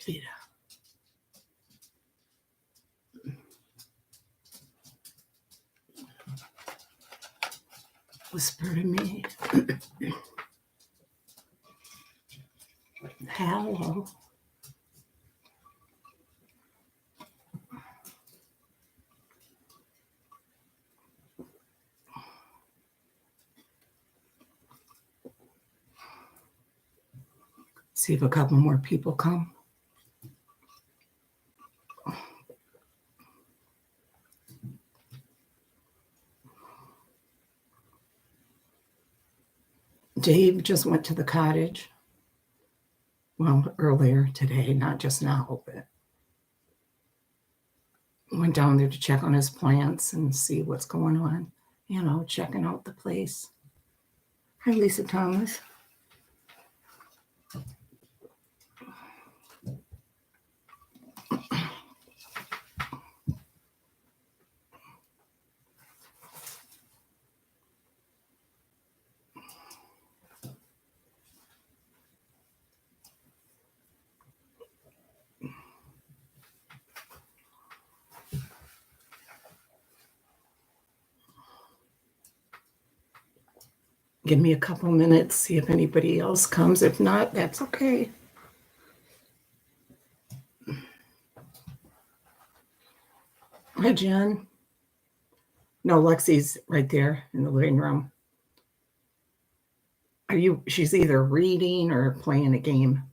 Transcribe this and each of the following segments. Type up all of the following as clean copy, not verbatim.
Davida. Whisper to me. Hello. See if a couple more people come. Dave just went to the cottage. Well, earlier today, not just now, but went down there to check on his plants and see what's going on. You know, checking out the place. Hi, Lisa Thomas. Give me a couple minutes, see if anybody else comes. If not, that's okay. Hi, Jen. No, Lexi's right there in the living room. She's either reading or playing a game.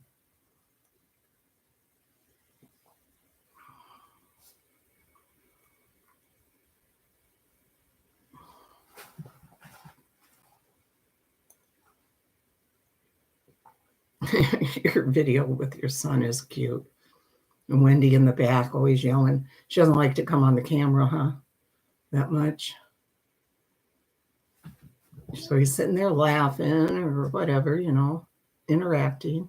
Your video with your son is cute. And Wendy in the back always yelling. She doesn't like to come on the camera, huh? That much. So he's sitting there laughing or whatever, you know, interacting.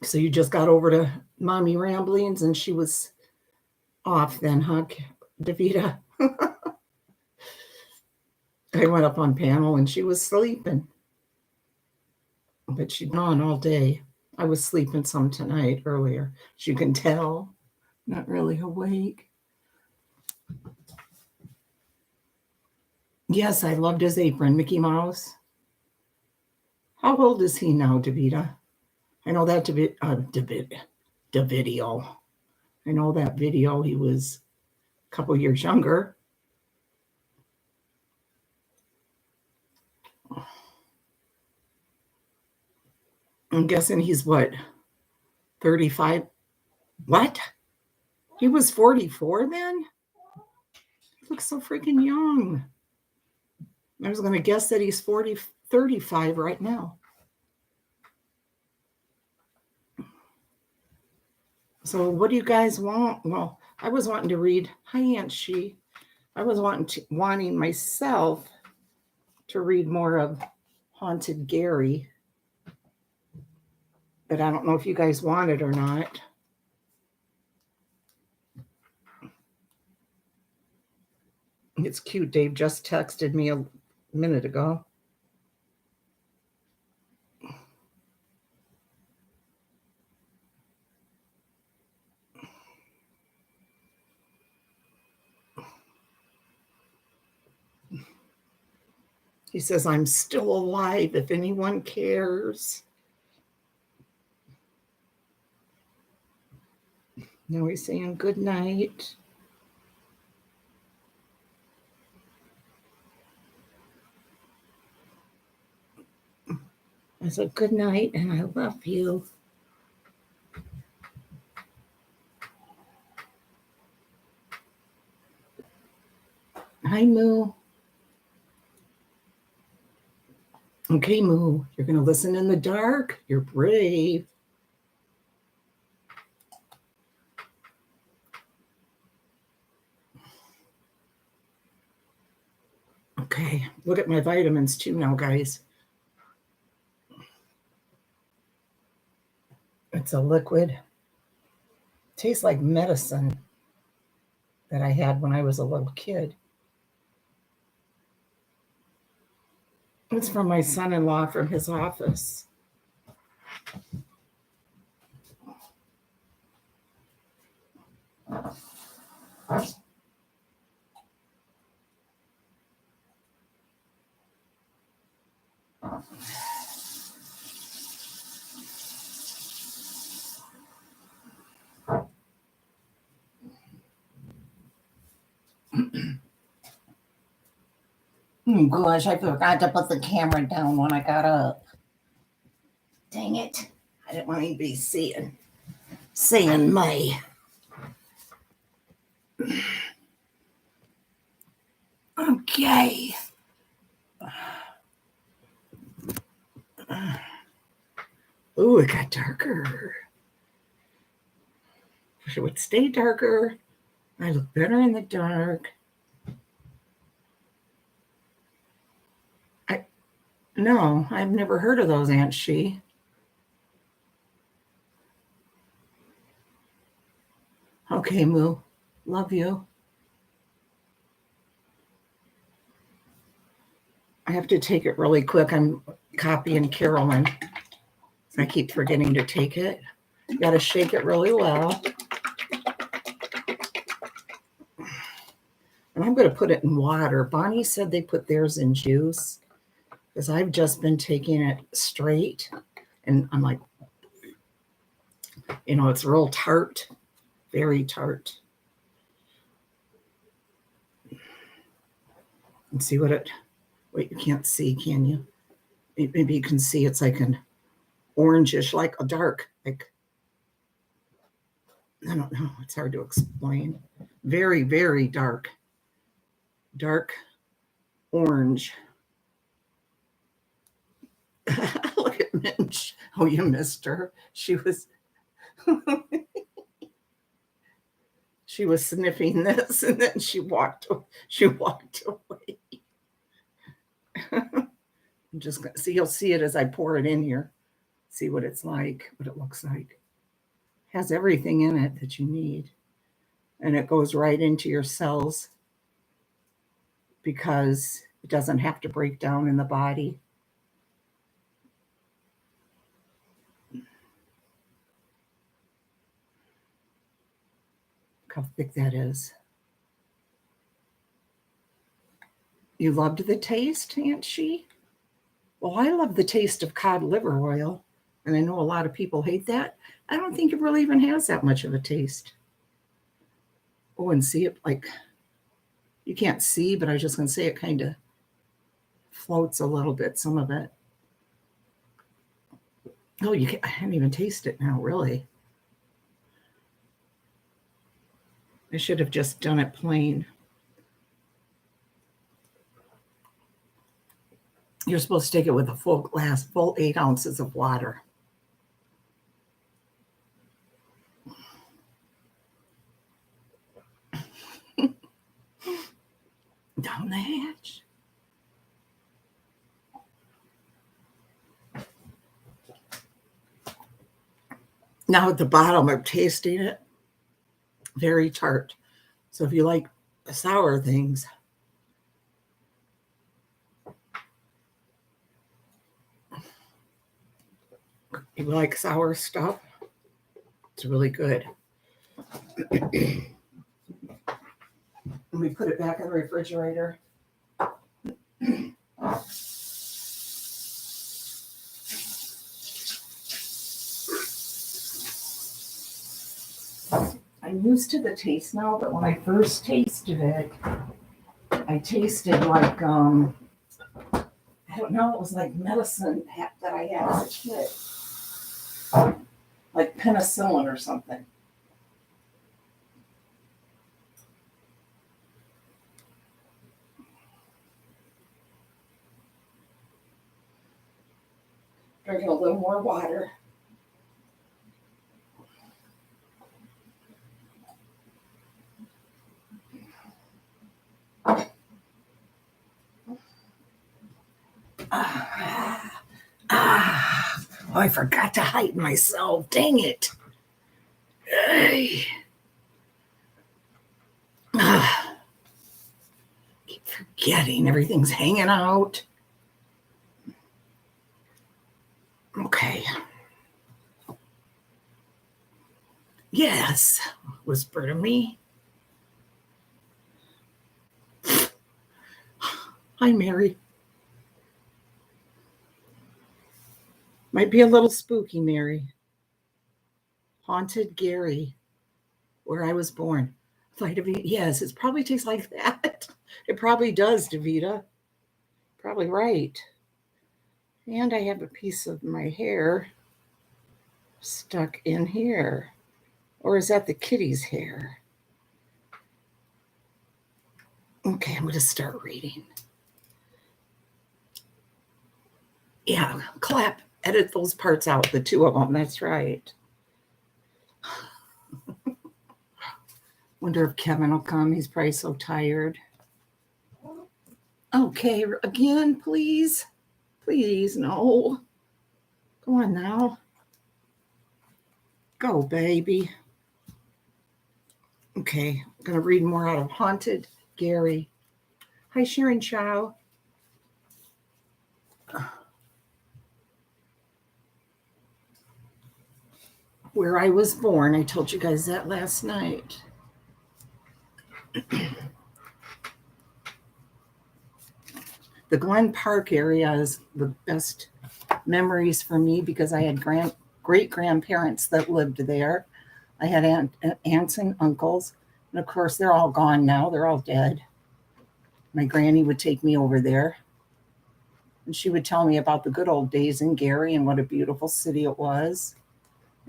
So you just got over to Mommy Ramblings and she was off then, huh, Davida? I went up on panel and she was sleeping. But she'd gone all day. I was sleeping some tonight earlier. As you can tell, not really awake. Yes, I loved his apron, Mickey Mouse. How old is he now, Davida? I know that the video. I know that video. He was a couple years younger. I'm guessing he's what, 35? What? He was 44 then? He looks so freaking young. I was going to guess that he's 35 right now. So what do you guys want? Well, I was wanting to read. Hi, Aunt She. I was wanting myself to read more of Haunted Gary. But I don't know if you guys want it or not. It's cute. Dave just texted me a minute ago. He says, I'm still alive if anyone cares. Now he's saying good night. I said, good night, and I love you. Hi, Moo. Okay, Moo, you're going to listen in the dark? You're brave. Okay, look at my vitamins too now, guys. It's a liquid. Tastes like medicine that I had when I was a little kid. It's from my son-in-law from his office. Oh gosh, I forgot to put the camera down when I got up. Dang it. I didn't want anybody seeing my. Okay. Oh, it got darker. Wish it would stay darker. I look better in the dark. No, I've never heard of those, Aunt She. Okay, Moo. Love you. I have to take it really quick. I'm copying Carolyn. I keep forgetting to take it. You got to shake it really well. And I'm going to put it in water. Bonnie said they put theirs in juice because I've just been taking it straight. And I'm like, it's real tart, very tart. And see wait, you can't see, can you? Maybe you can see it's like an orangish, like a dark, like, I don't know. It's hard to explain. Very, very dark. Dark orange. Look at Minch. Oh, you missed her. She was she was sniffing this and then she walked away. I'm just gonna see, you'll see it as I pour it in here. See what it's like, what it looks like. It has everything in it that you need. And it goes right into your cells because it doesn't have to break down in the body. Look how thick that is. You loved the taste, Aunt She? Well, I love the taste of cod liver oil, and I know a lot of people hate that. I don't think it really even has that much of a taste. Oh, and see it, like, you can't see, but I was just going to say it kind of floats a little bit, some of it. Oh, I can't even taste it now, really. I should have just done it plain. You're supposed to take it with a full 8 ounces of water. Down the hatch. Now at the bottom, I'm tasting it. Very tart. So if you like sour things, you like sour stuff, it's really good. Let me put it back in the refrigerator. I'm used to the taste now, but when I first tasted it, I tasted like, I don't know, it was like medicine that I had as a kid. Like penicillin or something. Drinking a little more water. Oh, I forgot to hide myself. Dang it. Keep forgetting everything's hanging out. Okay. Yes, whisper to me. Hi, Mary. Might be a little spooky, Mary. Haunted Gary, where I was born. Vitamin, yes, it probably tastes like that. It probably does, Davita. Probably right. And I have a piece of my hair stuck in here. Or is that the kitty's hair? Okay, I'm going to start reading. Yeah, clap. Edit those parts out, the two of them. That's right. Wonder if Kevin will come. He's probably so tired. Okay, again, please. Please, no. Go on now. Go, baby. Okay, I'm going to read more out of Haunted Gary. Hi, Sharon Chow. Where I was born. I told you guys that last night. The Glen Park area is the best memories for me because I had great-grandparents that lived there. I had aunts and uncles. And of course, they're all gone now. They're all dead. My granny would take me over there. And she would tell me about the good old days in Gary and what a beautiful city it was.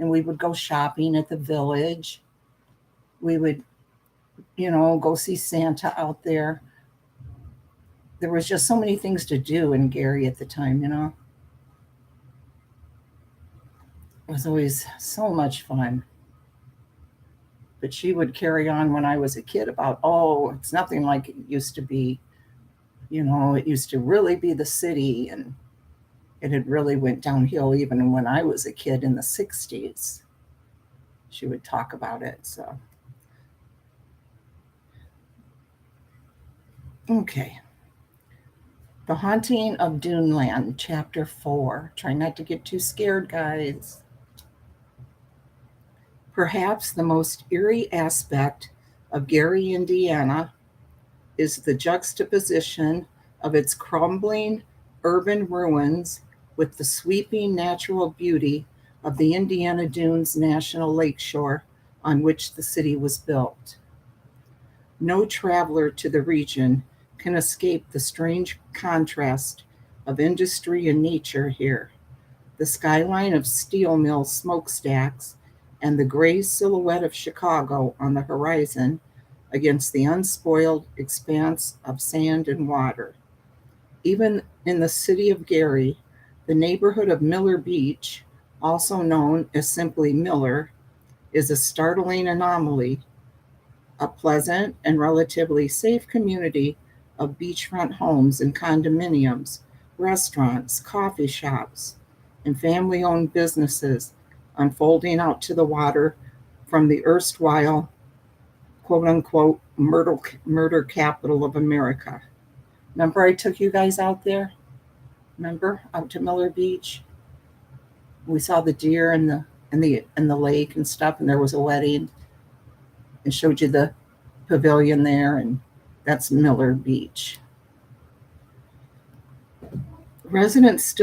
And we would go shopping at the village. We would, go see Santa out there. There was just so many things to do in Gary at the time, It was always so much fun. But she would carry on when I was a kid about, it's nothing like it used to be. It used to really be the city, and it had really went downhill even when I was a kid in the 60s. She would talk about it, so. Okay. The Haunting of Duneland, Chapter 4. Try not to get too scared, guys. Perhaps the most eerie aspect of Gary, Indiana, is the juxtaposition of its crumbling urban ruins with the sweeping natural beauty of the Indiana Dunes National Lakeshore on which the city was built. No traveler to the region can escape the strange contrast of industry and nature here. The skyline of steel mill smokestacks and the gray silhouette of Chicago on the horizon against the unspoiled expanse of sand and water. Even in the city of Gary, the neighborhood of Miller Beach, also known as simply Miller, is a startling anomaly, a pleasant and relatively safe community of beachfront homes and condominiums, restaurants, coffee shops, and family-owned businesses unfolding out to the water from the erstwhile quote-unquote murder capital of America. Remember I took you guys out there? Remember? Out to Miller Beach? We saw the deer and the lake and stuff, and there was a wedding. And showed you the pavilion there, and that's Miller Beach. Residents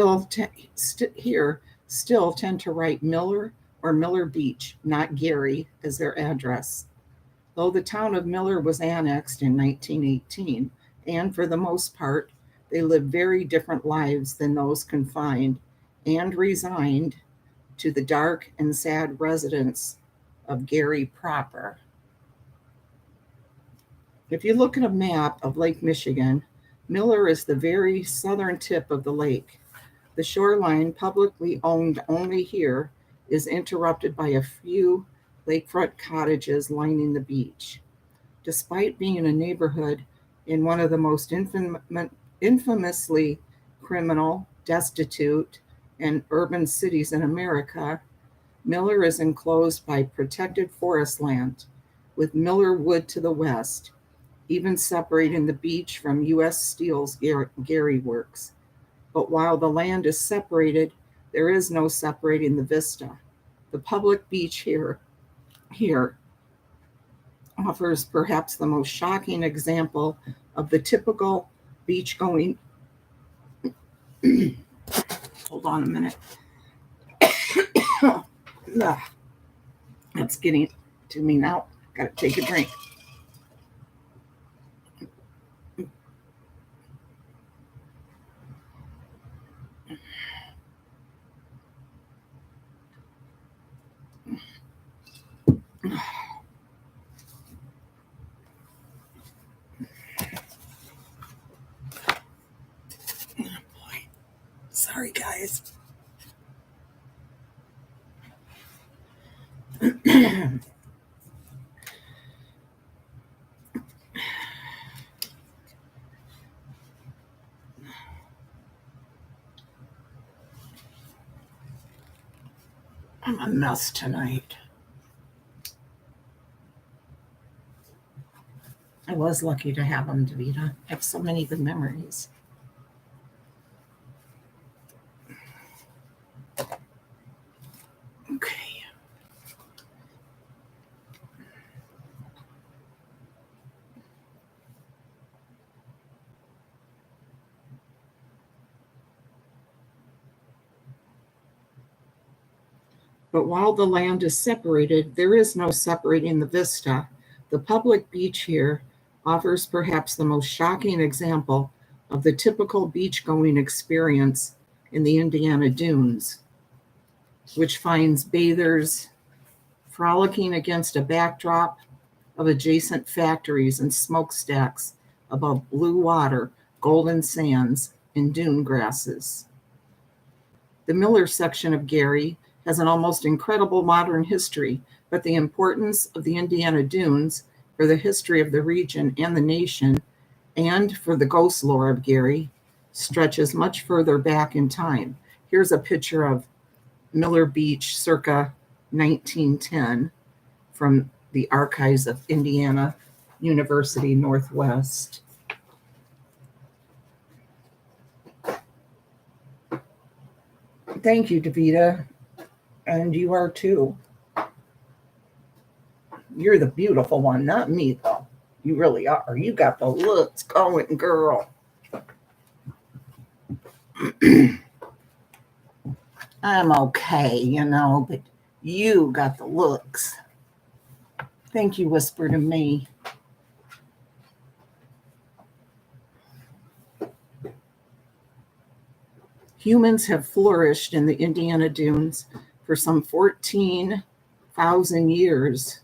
here still tend to write Miller or Miller Beach, not Gary, as their address. Though the town of Miller was annexed in 1918, and for the most part, they lived very different lives than those confined and resigned to the dark and sad residents of Gary proper. If you look at a map of Lake Michigan, Miller is the very southern tip of the lake. The shoreline, publicly owned only here, is interrupted by a few lakefront cottages lining the beach. Despite being a neighborhood in one of the most infamously criminal, destitute, and urban cities in America, Miller is enclosed by protected forest land, with Miller Wood to the west, even separating the beach from U.S. Steel's Gary Works. But while the land is separated, there is no separating the vista. The public beach here offers perhaps the most shocking example of the typical beach-going. Hold on a minute. That's getting to me now. Got to take a drink. Sorry, guys. I'm a mess tonight. I was lucky to have them, Davida. I have so many good memories. Okay. But while the land is separated, there is no separating the vista. The public beach here offers perhaps the most shocking example of the typical beach-going experience in the Indiana dunes, which finds bathers frolicking against a backdrop of adjacent factories and smokestacks above blue water, golden sands, and dune grasses. The Miller section of Gary has an almost incredible modern history, but the importance of the Indiana dunes for the history of the region and the nation, and for the ghost lore of Gary, stretches much further back in time. Here's a picture of Miller Beach circa 1910 from the archives of Indiana University Northwest. Thank you, Davida. And you are too. You're the beautiful one, not me, though. You really are. You got the looks going, girl. I'm okay, but you got the looks. Thank you, Whisper to Me. Humans have flourished in the Indiana dunes for some 14,000 years,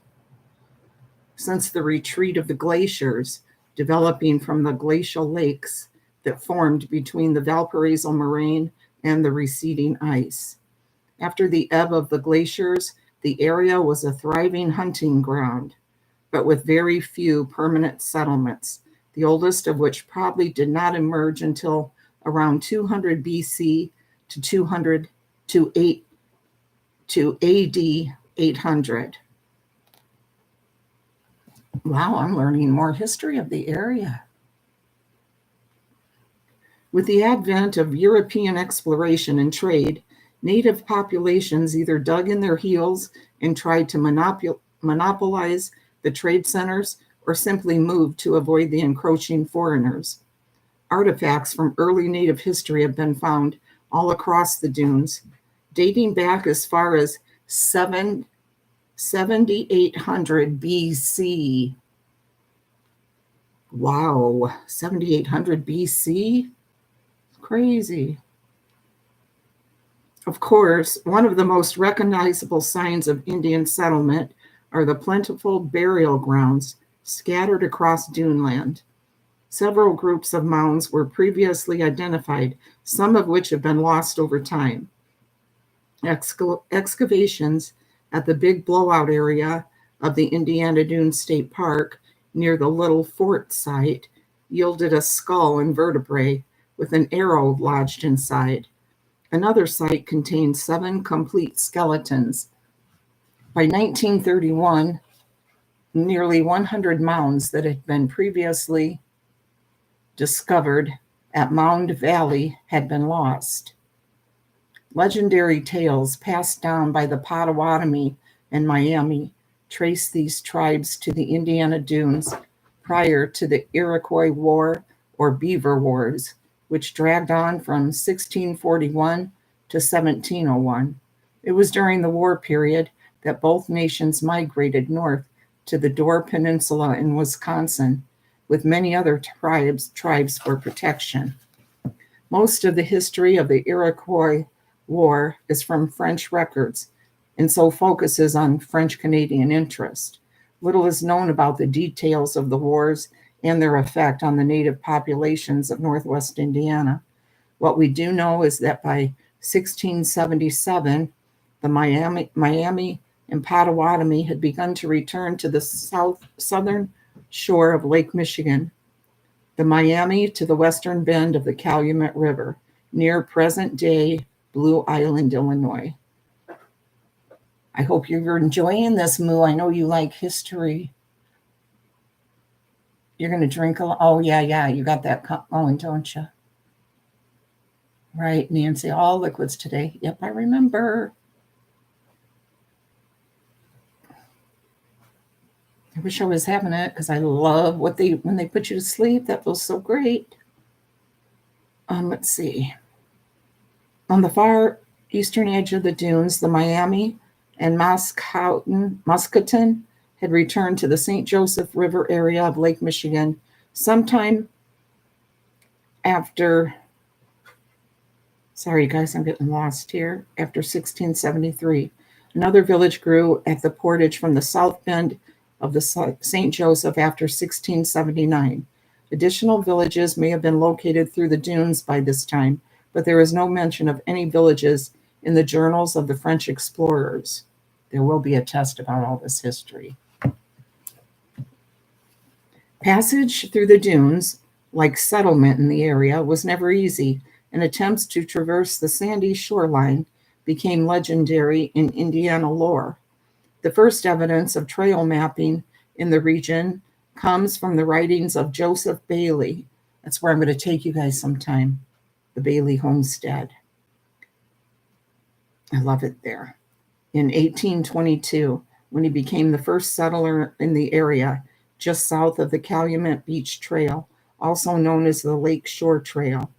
since the retreat of the glaciers developing from the glacial lakes that formed between the Valparaiso moraine and the receding ice. After the ebb of the glaciers, the area was a thriving hunting ground, but with very few permanent settlements, the oldest of which probably did not emerge until around 200 BC to AD 800. Wow, I'm learning more history of the area. With the advent of European exploration and trade, native populations either dug in their heels and tried to monopolize the trade centers or simply moved to avoid the encroaching foreigners. Artifacts from early native history have been found all across the dunes, dating back as far as 7,800 BC. Wow, 7,800 BC? Crazy. Of course, one of the most recognizable signs of Indian settlement are the plentiful burial grounds scattered across duneland. Several groups of mounds were previously identified, some of which have been lost over time. Excavations at the Big Blowout area of the Indiana Dunes State Park near the Little Fort site yielded a skull and vertebrae with an arrow lodged inside. Another site contained 7 complete skeletons. By 1931, nearly 100 mounds that had been previously discovered at Mound Valley had been lost. Legendary tales passed down by the Potawatomi and Miami trace these tribes to the Indiana Dunes prior to the Iroquois War or Beaver Wars, which dragged on from 1641 to 1701. It was during the war period that both nations migrated north to the Door Peninsula in Wisconsin, with many other tribes for protection. Most of the history of the Iroquois War is from French records, and so focuses on French Canadian interest. Little is known about the details of the wars and their effect on the native populations of Northwest Indiana. What we do know is that by 1677, the Miami and Potawatomi had begun to return to the southern shore of Lake Michigan, the Miami to the western bend of the Calumet River, near present-day Blue Island, Illinois. I hope you're enjoying this, Moo. I know you like history. You're going to drink oh, yeah, you got that going, don't you? Right, Nancy, all liquids today. Yep, I remember. I wish I was having it because I love when they put you to sleep. That feels so great. Let's see. On the far eastern edge of the dunes, the Miami and Muscatine had returned to the St. Joseph River area of Lake Michigan sometime after, sorry guys, I'm getting lost here, after 1673. Another village grew at the portage from the south bend of the St. Joseph after 1679. Additional villages may have been located through the dunes by this time, but there is no mention of any villages in the journals of the French explorers. There will be a test about all this history. Passage through the dunes, like settlement in the area, was never easy, and attempts to traverse the sandy shoreline became legendary in Indiana lore. The first evidence of trail mapping in the region comes from the writings of Joseph Bailey. That's where I'm going to take you guys sometime, the Bailey Homestead. I love it there. In 1822, when he became the first settler in the area just south of the Calumet Beach Trail, also known as the Lake Shore Trail.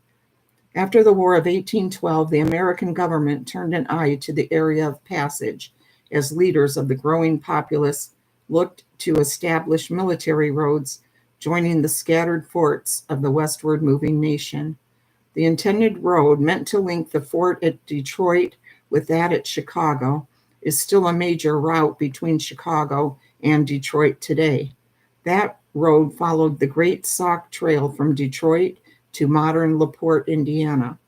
After the War of 1812, the American government turned an eye to the area of passage as leaders of the growing populace looked to establish military roads joining the scattered forts of the westward moving nation. The intended road, meant to link the fort at Detroit with that at Chicago, is still a major route between Chicago and Detroit today. That road followed the Great Sauk Trail from Detroit to modern LaPorte, Indiana.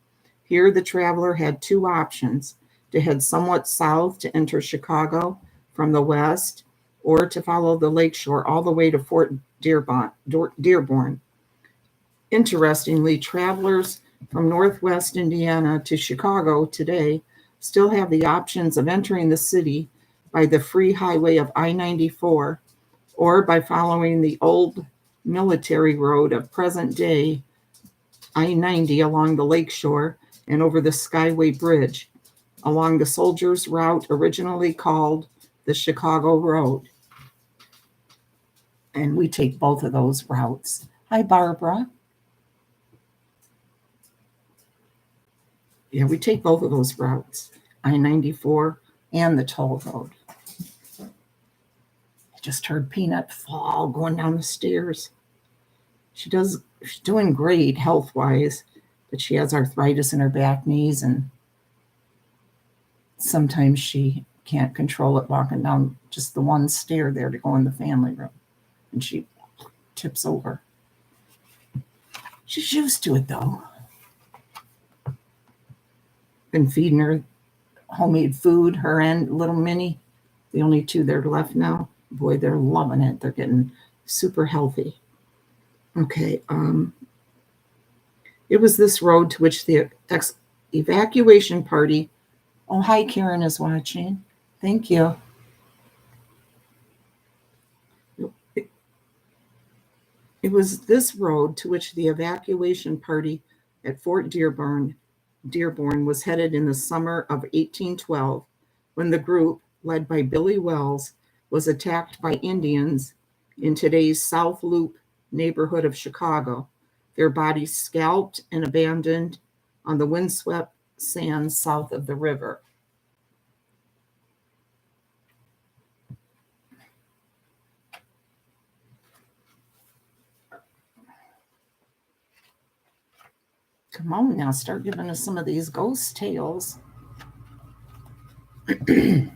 Here, the traveler had two options: to head somewhat south to enter Chicago from the west, or to follow the lakeshore all the way to Fort Dearborn. Interestingly, travelers from northwest Indiana to Chicago today still have the options of entering the city by the free highway of I-94 or by following the old military road of present-day I-90 along the lakeshore and over the Skyway Bridge, along the soldiers' route originally called the Chicago Road. And we take both of those routes. Hi, Barbara. Yeah, we take both of those routes, I-94 and the toll road. I just heard Peanut fall going down the stairs. She's doing great health-wise, but she has arthritis in her back knees, and sometimes she can't control it walking down just the one stair there to go in the family room, and she tips over. She's used to it, though. Been feeding her homemade food, her and little Minnie, the only two that are left now. Boy, they're loving it. They're getting super healthy. Okay, it was this road to which the evacuation party. Oh, hi, Karen is watching. Thank you. It was this road to which the evacuation party at Fort Dearborn Dearborn was headed in the summer of 1812 when the group, led by Billy Wells, was attacked by Indians in today's South Loop neighborhood of Chicago, their bodies scalped and abandoned on the windswept sands south of the river. Come on now, start giving us some of these ghost tales. With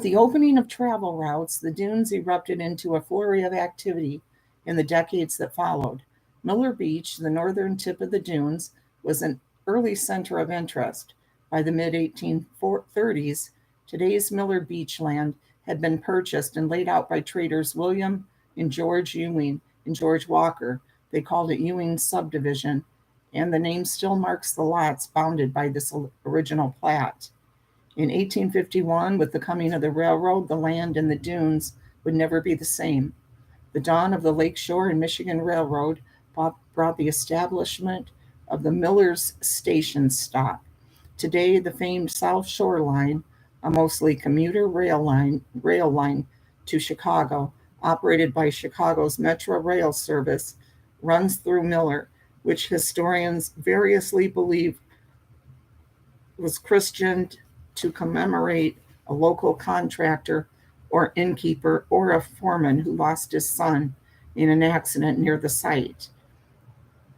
the opening of travel routes, the dunes erupted into a flurry of activity in the decades that followed. Miller Beach, the northern tip of the dunes, was an early center of interest. By the mid 1830s, today's Miller Beach land had been purchased and laid out by traders William and George Ewing and George Walker. They called it Ewing's subdivision, and the name still marks the lots bounded by this original plat. In 1851, with the coming of the railroad, the land and the dunes would never be the same. The dawn of the Lakeshore and Michigan Railroad brought the establishment of the Miller's Station stop. Today, the famed South Shore Line, a mostly commuter rail line to Chicago, operated by Chicago's Metro Rail Service, runs through Miller, which historians variously believe was christened to commemorate a local contractor or innkeeper or a foreman who lost his son in an accident near the site.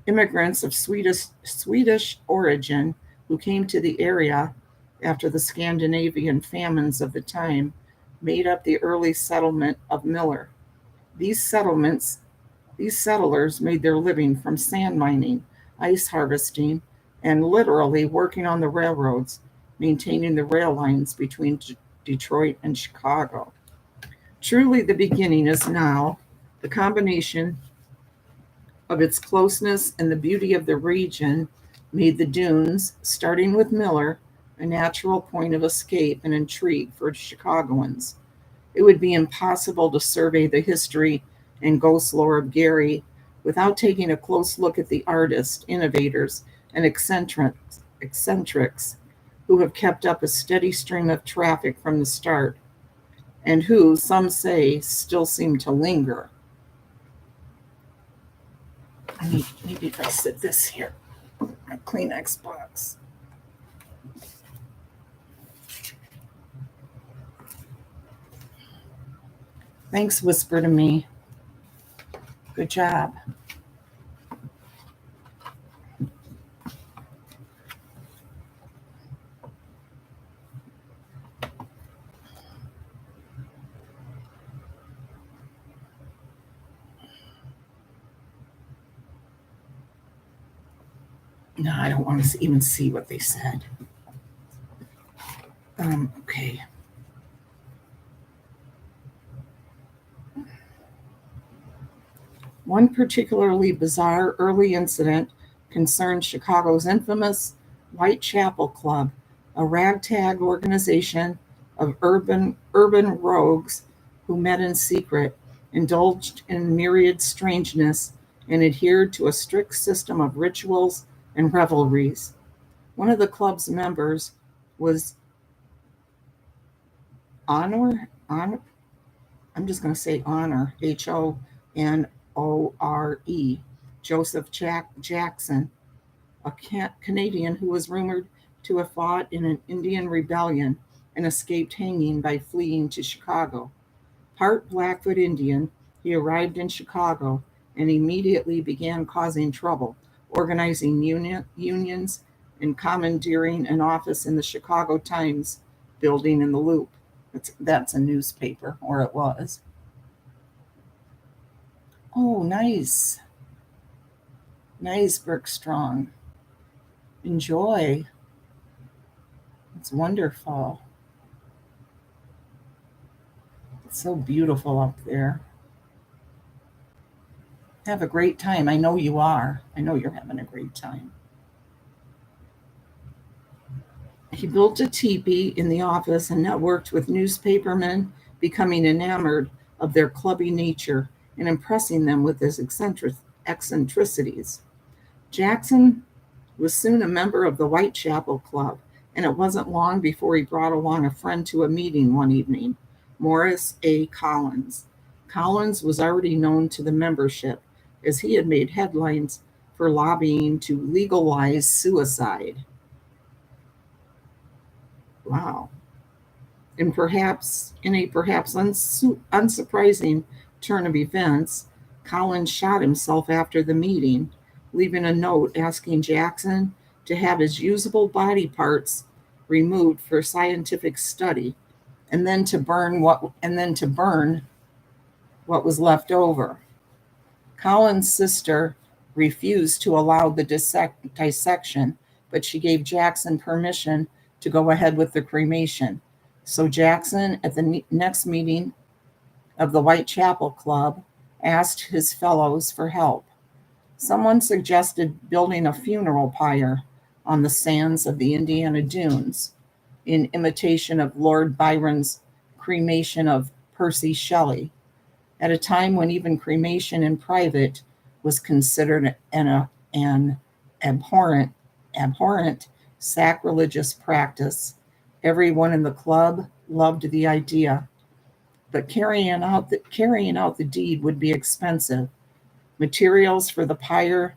Immigrants of Swedish origin who came to the area after the Scandinavian famines of the time made up the early settlement of Miller. These settlers made their living from sand mining, ice harvesting, and literally working on the railroads, maintaining the rail lines between Detroit and Chicago. Truly, the beginning is now. The combination of its closeness and the beauty of the region made the dunes, starting with Miller, a natural point of escape and intrigue for Chicagoans. It would be impossible to survey the history and ghost lore of Gary without taking a close look at the artists, innovators, and eccentrics who have kept up a steady stream of traffic from the start, and who, some say, still seem to linger. Maybe if I sit this here, my Kleenex box. Thanks, Whisper to Me. Good job. No, I don't want to even see what they said. Okay. One particularly bizarre early incident concerned Chicago's infamous Whitechapel Club, a ragtag organization of urban rogues who met in secret, indulged in myriad strangeness, and adhered to a strict system of rituals and revelries. One of the club's members was I'm just going to say Honor, Honore, Joseph Jackson, a Canadian who was rumored to have fought in an Indian rebellion and escaped hanging by fleeing to Chicago. Part Blackfoot Indian, he arrived in Chicago and immediately began causing trouble, organizing unions and commandeering an office in the Chicago Times building in the Loop. That's a newspaper, or it was. Oh, nice. Nice, Bergstrong. Enjoy. It's wonderful. It's so beautiful up there. Have a great time. I know you are. I know you're having a great time. He built a teepee in the office and networked with newspapermen, becoming enamored of their clubby nature and impressing them with his eccentricities. Jackson was soon a member of the Whitechapel Club, and it wasn't long before he brought along a friend to a meeting one evening, Morris A. Collins. Collins was already known to the membership as he had made headlines for lobbying to legalize suicide. Wow. In a perhaps unsurprising turn of events, Collins shot himself after the meeting, leaving a note asking Jackson to have his usable body parts removed for scientific study, and then to burn what was left over. Collins' sister refused to allow the dissection, but she gave Jackson permission to go ahead with the cremation. So Jackson, at the next meeting of the Whitechapel Club, asked his fellows for help. Someone suggested building a funeral pyre on the sands of the Indiana Dunes in imitation of Lord Byron's cremation of Percy Shelley, at a time when even cremation in private was considered an abhorrent sacrilegious practice. Everyone in the club loved the idea, but carrying out the deed would be expensive. Materials for the pyre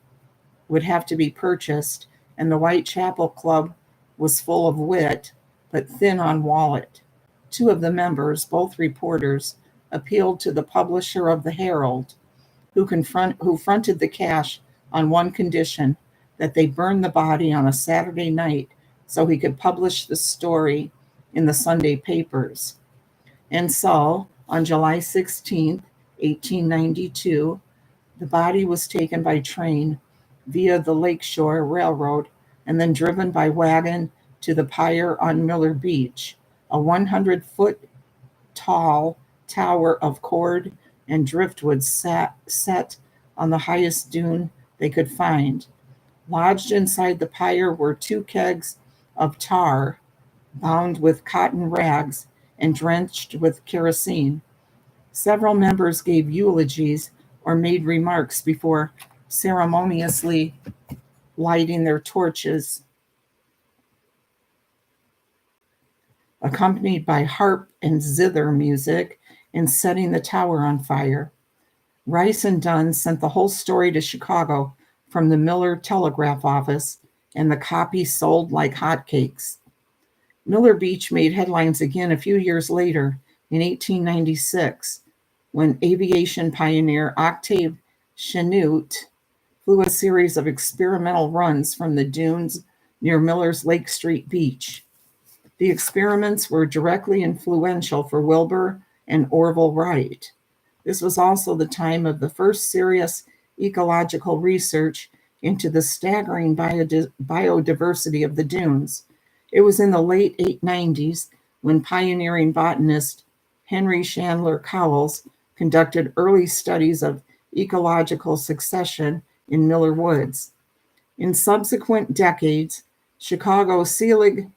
would have to be purchased, and the Whitechapel Club was full of wit, but thin on wallet. Two of the members, both reporters, appealed to the publisher of the Herald, who fronted the cash on one condition, that they burn the body on a Saturday night so he could publish the story in the Sunday papers. And so, on July 16th, 1892, the body was taken by train via the Lakeshore Railroad and then driven by wagon to the pyre on Miller Beach, a 100-foot tall tower of cord and driftwood set on the highest dune they could find. Lodged inside the pyre were 2 kegs of tar bound with cotton rags and drenched with kerosene. Several members gave eulogies or made remarks before ceremoniously lighting their torches, accompanied by harp and zither music, and setting the tower on fire. Rice and Dunn sent the whole story to Chicago from the Miller telegraph office, and the copy sold like hotcakes. Miller Beach made headlines again a few years later, in 1896, when aviation pioneer Octave Chanute flew a series of experimental runs from the dunes near Miller's Lake Street Beach. The experiments were directly influential for Wilbur and Orville Wright. This was also the time of the first serious ecological research into the staggering biodiversity of the dunes. It was in the late 890s when pioneering botanist Henry Chandler Cowles conducted early studies of ecological succession in Miller Woods. In subsequent decades, Chicago Selig,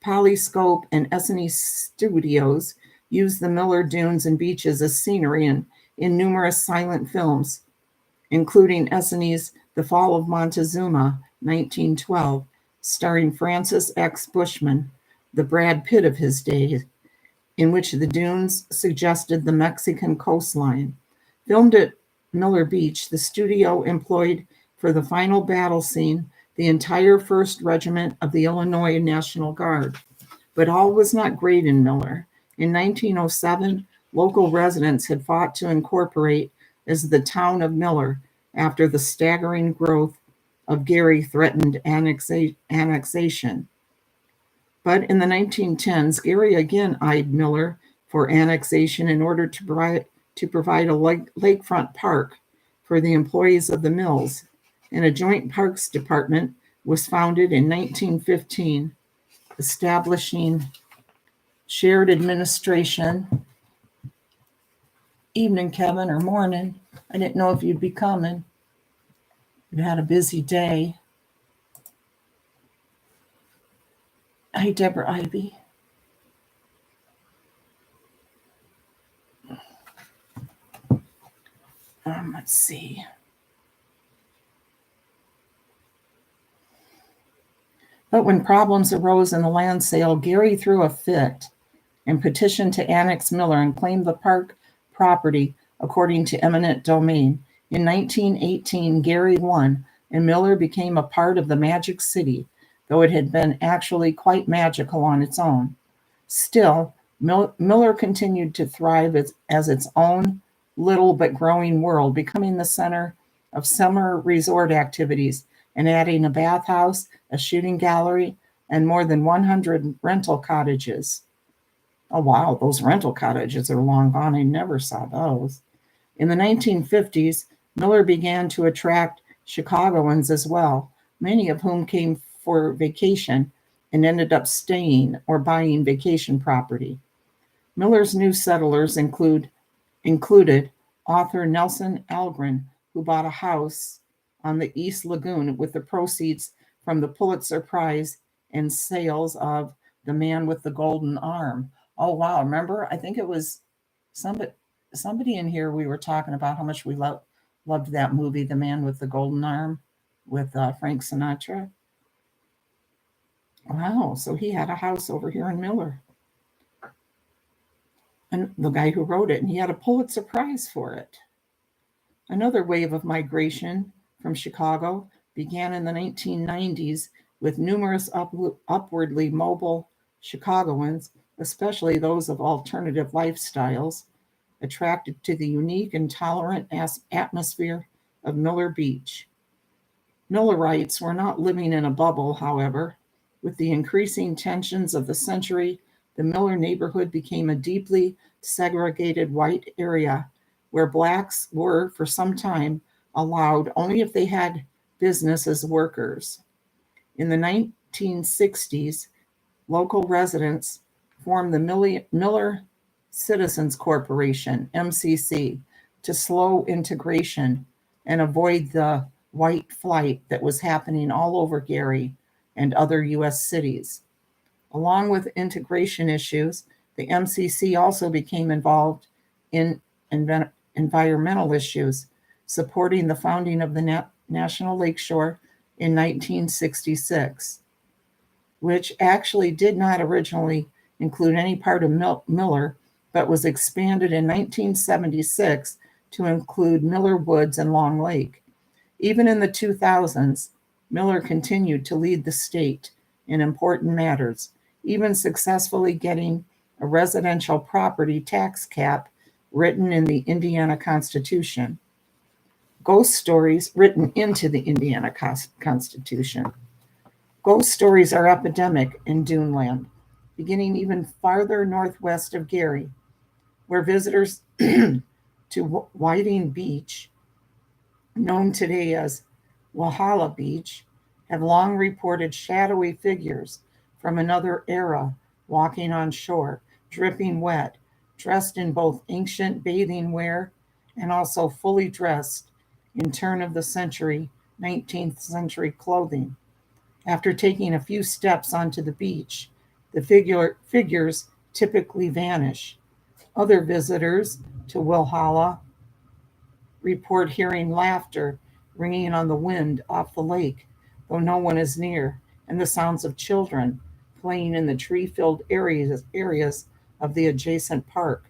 Polyscope, and Essanay Studios used the Miller Dunes and beaches as scenery in numerous silent films, including Essanay's The Fall of Montezuma, 1912, starring Francis X. Bushman, the Brad Pitt of his day, in which the dunes suggested the Mexican coastline. Filmed at Miller Beach, the studio employed for the final battle scene the entire 1st Regiment of the Illinois National Guard. But all was not great in Miller. In 1907, local residents had fought to incorporate as the town of Miller after the staggering growth of Gary threatened annexation. But in the 1910s, Gary again eyed Miller for annexation in order to provide a lakefront park for the employees of the mills, and a joint parks department was founded in 1915, establishing shared administration. Evening, Kevin, or morning. I didn't know if you'd be coming. You had a busy day. Hi, Deborah Ivy. Let's see. But when problems arose in the land sale, Gary threw a fit and petitioned to annex Miller and claim the park property according to eminent domain. In 1918, Gary won, and Miller became a part of the Magic City, though it had been actually quite magical on its own. Still, Miller continued to thrive as its own little but growing world, becoming the center of summer resort activities and adding a bathhouse, a shooting gallery, and more than 100 rental cottages. Oh, wow, those rental cottages are long gone. I never saw those. In the 1950s, Miller began to attract Chicagoans as well, many of whom came for vacation and ended up staying or buying vacation property. Miller's new settlers included author Nelson Algren, who bought a house on the East Lagoon with the proceeds from the Pulitzer Prize and sales of The Man with the Golden Arm. Oh, wow. Remember? I think it was somebody in here, we were talking about how much we loved that movie, The Man with the Golden Arm, with Frank Sinatra. Wow. So he had a house over here in Miller. And the guy who wrote it, and he had a Pulitzer Prize for it. Another wave of migration from Chicago began in the 1990s with numerous upwardly mobile Chicagoans, especially those of alternative lifestyles, attracted to the unique and tolerant atmosphere of Miller Beach. Millerites were not living in a bubble, however. With the increasing tensions of the century, the Miller neighborhood became a deeply segregated white area where blacks were, for some time, allowed only if they had business as workers. In the 1960s, local residents formed the Miller Citizens Corporation, MCC, to slow integration and avoid the white flight that was happening all over Gary and other U.S. cities. Along with integration issues, the MCC also became involved in environmental issues, supporting the founding of the National Lakeshore in 1966, which actually did not originally include any part of Miller, but was expanded in 1976 to include Miller Woods and Long Lake. Even in the 2000s, Miller continued to lead the state in important matters, even successfully getting a residential property tax cap written in the Indiana Constitution. Ghost stories written into the Indiana Constitution. Ghost stories are epidemic in Duneland, beginning even farther northwest of Gary, where visitors to Whiting Beach, known today as Walhalla Beach, have long reported shadowy figures from another era walking on shore, dripping wet, dressed in both ancient bathing wear and also fully dressed in turn of the century, 19th century clothing. After taking a few steps onto the beach, the figures typically vanish. Other visitors to Walhalla report hearing laughter ringing on the wind off the lake, though no one is near, and the sounds of children playing in the tree-filled areas of the adjacent park.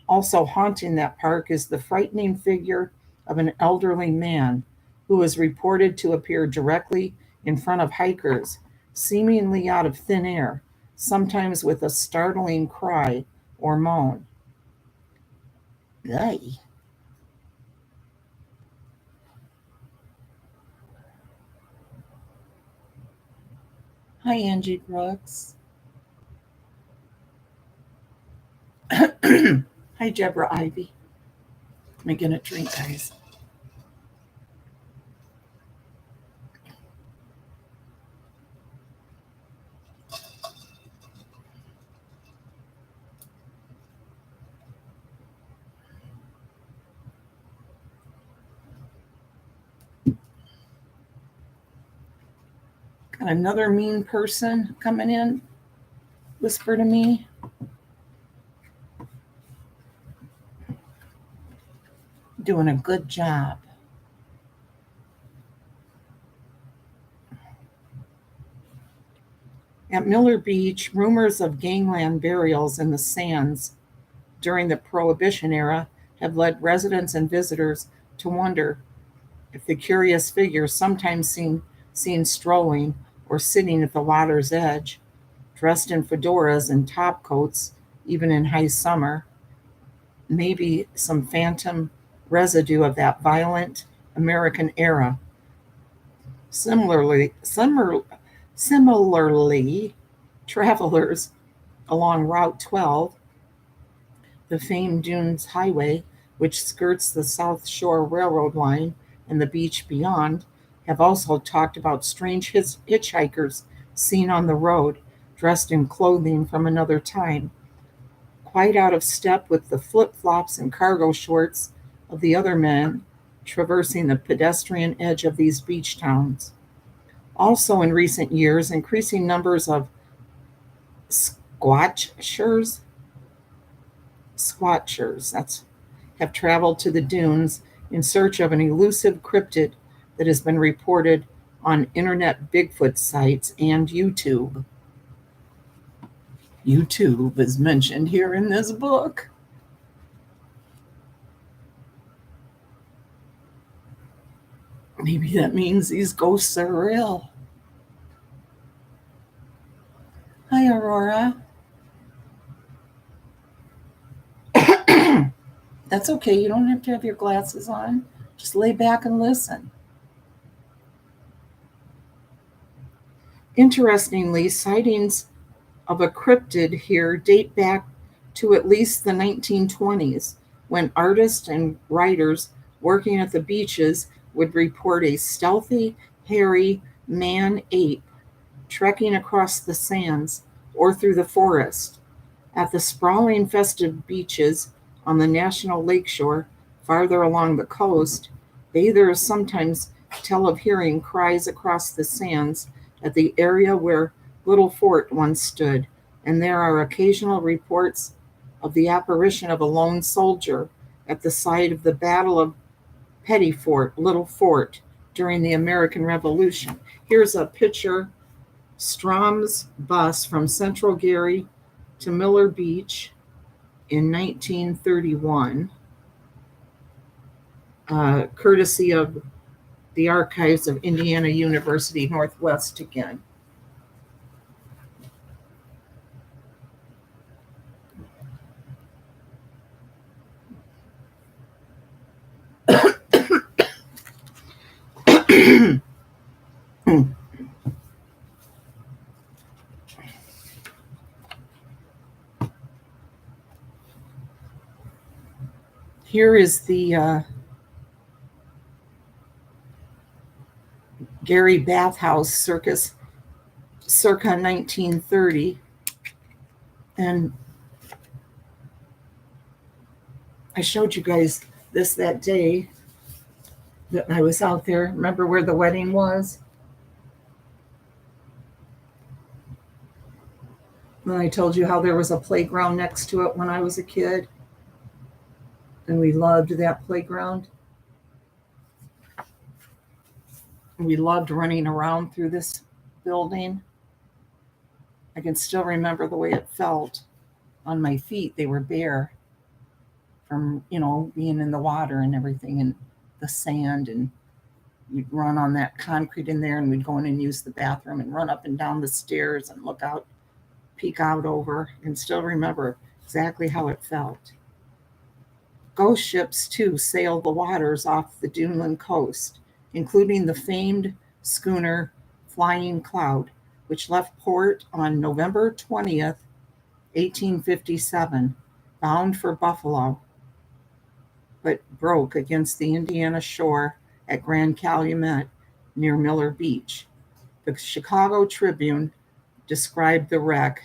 Also haunting that park is the frightening figure of an elderly man who is reported to appear directly in front of hikers, seemingly out of thin air, sometimes with a startling cry or moan. Yay. Hi, Angie Brooks. Hi, Deborah Ivy. Let me get a drink, guys. Got another mean person coming in. Whisper to me. Doing a good job. At Miller Beach, rumors of gangland burials in the sands during the Prohibition era have led residents and visitors to wonder if the curious figures sometimes seen strolling or sitting at the water's edge, dressed in fedoras and top coats, even in high summer, maybe some phantom residue of that violent American era. Similarly, travelers along Route 12, the famed Dunes Highway, which skirts the South Shore Railroad line and the beach beyond, have also talked about strange hitchhikers seen on the road, dressed in clothing from another time, quite out of step with the flip flops and cargo shorts of the other men traversing the pedestrian edge of these beach towns. Also, in recent years, increasing numbers of squatchers, squatchers, have traveled to the dunes in search of an elusive cryptid that has been reported on internet Bigfoot sites and YouTube. YouTube is mentioned here in this book. Maybe that means these ghosts are real. Hi, Aurora. That's okay. You don't have to have your glasses on. Just lay back and listen. Interestingly, sightings of a cryptid here date back to at least the 1920s, when artists and writers working at the beaches would report a stealthy, hairy man ape trekking across the sands or through the forest. At the sprawling festive beaches on the National Lakeshore, farther along the coast, bathers sometimes tell of hearing cries across the sands at the area where Little Fort once stood, and there are occasional reports of the apparition of a lone soldier at the site of the Battle of Petty Fort, Little Fort, during the American Revolution. Here's a picture. Strom's bus from Central Gary to Miller Beach in 1931, courtesy of the archives of Indiana University Northwest again. Here is the Gary Bathhouse Circus circa 1930. And I showed you guys this that day that I was out there. Remember where the wedding was? And I told you how there was a playground next to it when I was a kid. And we loved that playground. We loved running around through this building. I can still remember the way it felt on my feet. They were bare from, being in the water and everything and the sand. And we'd run on that concrete in there and we'd go in and use the bathroom and run up and down the stairs and look out, peek out over, and still remember exactly how it felt. Ghost ships, too, sailed the waters off the Duneland coast, including the famed schooner Flying Cloud, which left port on November 20th, 1857, bound for Buffalo, but broke against the Indiana shore at Grand Calumet near Miller Beach. The Chicago Tribune described the wreck,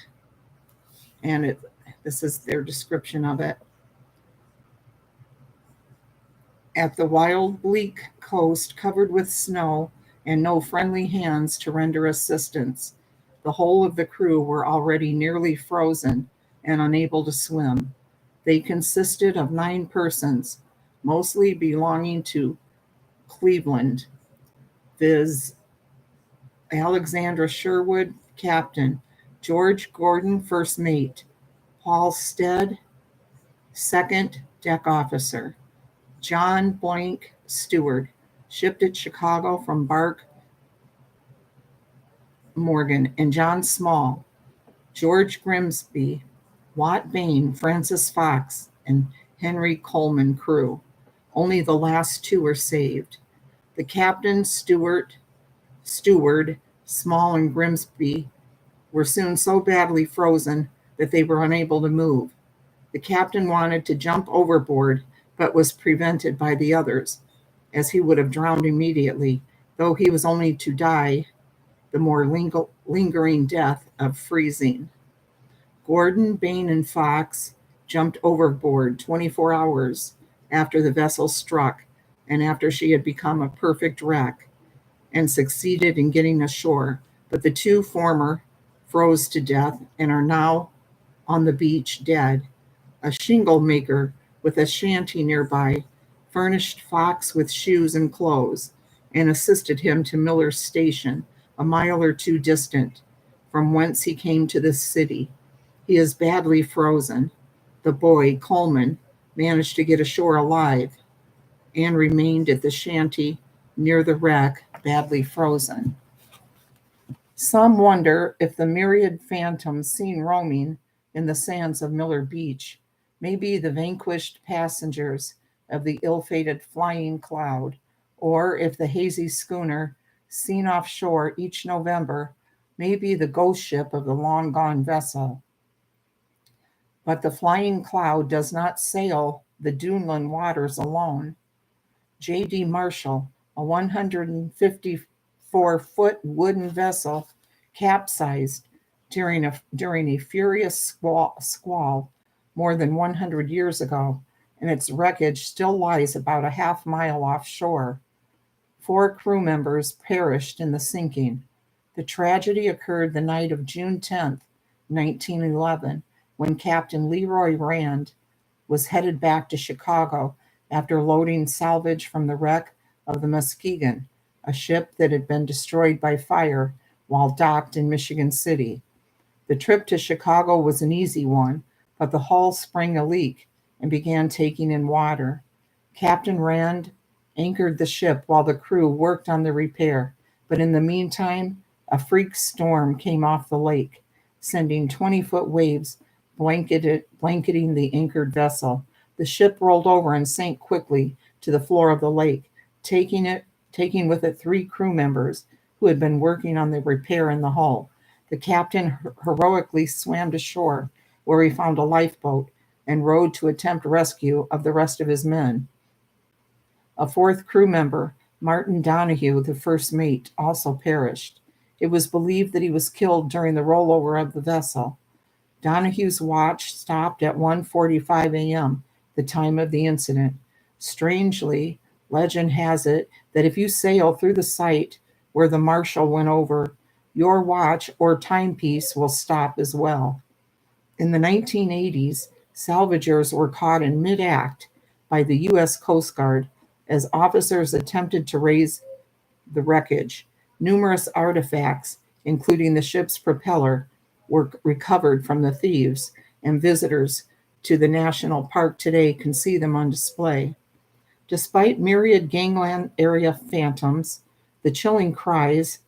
and this is their description of it. At the wild, bleak coast covered with snow and no friendly hands to render assistance, the whole of the crew were already nearly frozen and unable to swim. They consisted of 9 persons, mostly belonging to Cleveland, viz. Alexandra Sherwood, captain, George Gordon, first mate. Paul Stead, second deck officer. John Blank, steward. Shipped at Chicago from Bark Morgan. And John Small, George Grimsby, Watt Bain, Francis Fox, and Henry Coleman crew. Only the last two were saved. The captain, steward, Small, and Grimsby were soon so badly frozen that they were unable to move. The captain wanted to jump overboard, but was prevented by the others, as he would have drowned immediately, though he was only to die the more lingering death of freezing. Gordon, Bain, and Fox jumped overboard 24 hours after the vessel struck and after she had become a perfect wreck, and succeeded in getting ashore. But the two former froze to death and are now on the beach dead. A shingle maker with a shanty nearby furnished Fox with shoes and clothes and assisted him to Miller's Station, a mile or two distant, from whence he came to this city. He is badly frozen. The boy, Coleman, managed to get ashore alive and remained at the shanty near the wreck, badly frozen. Some wonder if the myriad phantoms seen roaming in the sands of Miller Beach may be the vanquished passengers of the ill-fated Flying Cloud, or if the hazy schooner seen offshore each November may be the ghost ship of the long-gone vessel. But the Flying Cloud does not sail the Duneland waters alone. J.D. Marshall, a 154-foot wooden vessel, capsized during a furious squall more than 100 years ago, and its wreckage still lies about a half mile offshore. 4 crew members perished in the sinking. The tragedy occurred the night of June 10th, 1911, when Captain Leroy Rand was headed back to Chicago after loading salvage from the wreck of the Muskegon, a ship that had been destroyed by fire while docked in Michigan City. The trip to Chicago was an easy one, but the hull sprang a leak and began taking in water. Captain Rand anchored the ship while the crew worked on the repair, but in the meantime, a freak storm came off the lake, sending 20-foot waves blanketing the anchored vessel. The ship rolled over and sank quickly to the floor of the lake, taking with it 3 crew members who had been working on the repair in the hull. The captain heroically swam to shore, where he found a lifeboat and rowed to attempt rescue of the rest of his men. A 4th crew member, Martin Donahue, the first mate, also perished. It was believed that he was killed during the rollover of the vessel. Donahue's watch stopped at 1:45 a.m., the time of the incident. Strangely, legend has it that if you sail through the site where the Marshall went over, your watch or timepiece will stop as well. In the 1980s, salvagers were caught in mid-act by the U.S. Coast Guard as officers attempted to raise the wreckage. Numerous artifacts, including the ship's propeller, were recovered from the thieves, and visitors to the national park today can see them on display. Despite myriad gangland area phantoms, the chilling cries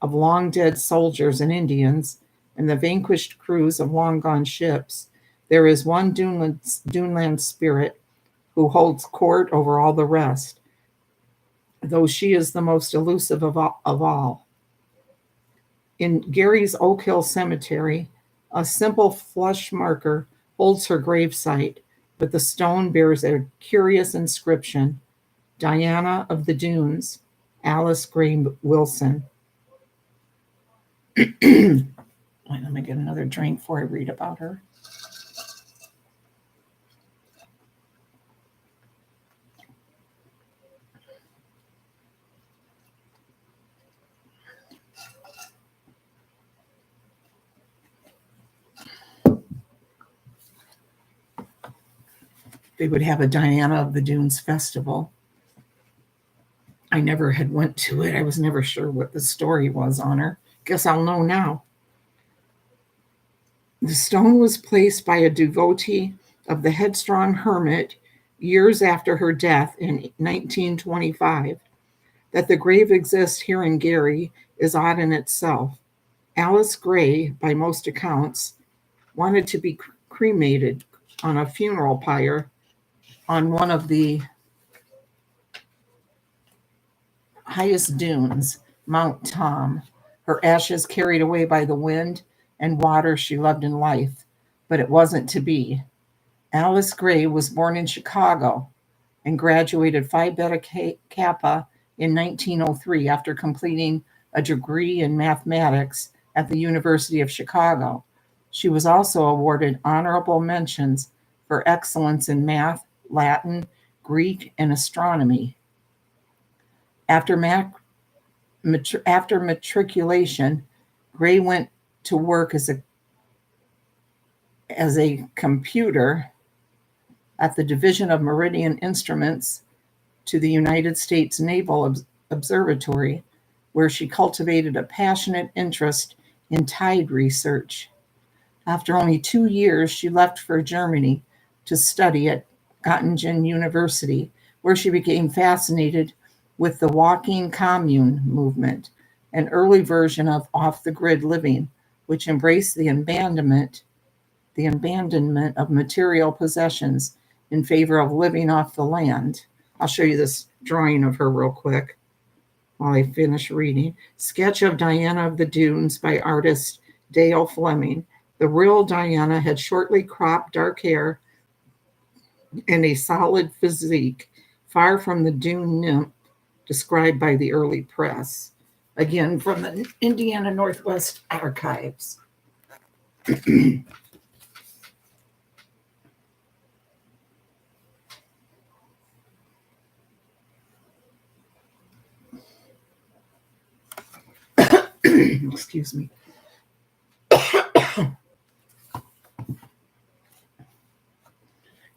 of long-dead soldiers and Indians, and the vanquished crews of long-gone ships, there is one Duneland spirit who holds court over all the rest, though she is the most elusive of all. In Gary's Oak Hill Cemetery, a simple flush marker holds her gravesite, but the stone bears a curious inscription: Diana of the Dunes, Alice Gray Wilson. Let me get another drink before I read about her. They would have a Diana of the Dunes festival. I never had went to it. I was never sure what the story was on her. Guess I'll know now. The stone was placed by a devotee of the headstrong hermit years after her death in 1925. That the grave exists here in Gary is odd in itself. Alice Gray, by most accounts, wanted to be cremated on a funeral pyre on one of the highest dunes, Mount Tom, her ashes carried away by the wind and water she loved in life. But it wasn't to be. Alice Gray was born in Chicago and graduated Phi Beta Kappa in 1903 after completing a degree in mathematics at the University of Chicago. She was also awarded honorable mentions for excellence in math, Latin, Greek, and astronomy. After matriculation, Gray went to work as a computer at the Division of Meridian Instruments to the United States Naval Observatory, where she cultivated a passionate interest in tide research. After only 2 years, she left for Germany to study at Göttingen University, where she became fascinated with the walking commune movement, an early version of off-the-grid living, which embraced the abandonment of material possessions in favor of living off the land. I'll show you this drawing of her real quick while I finish reading. Sketch of Diana of the Dunes by artist Dale Fleming. The real Diana had shortly cropped dark hair and a solid physique, far from the dune nymph described by the early press. Again, from the Indiana Northwest Archives. Excuse me.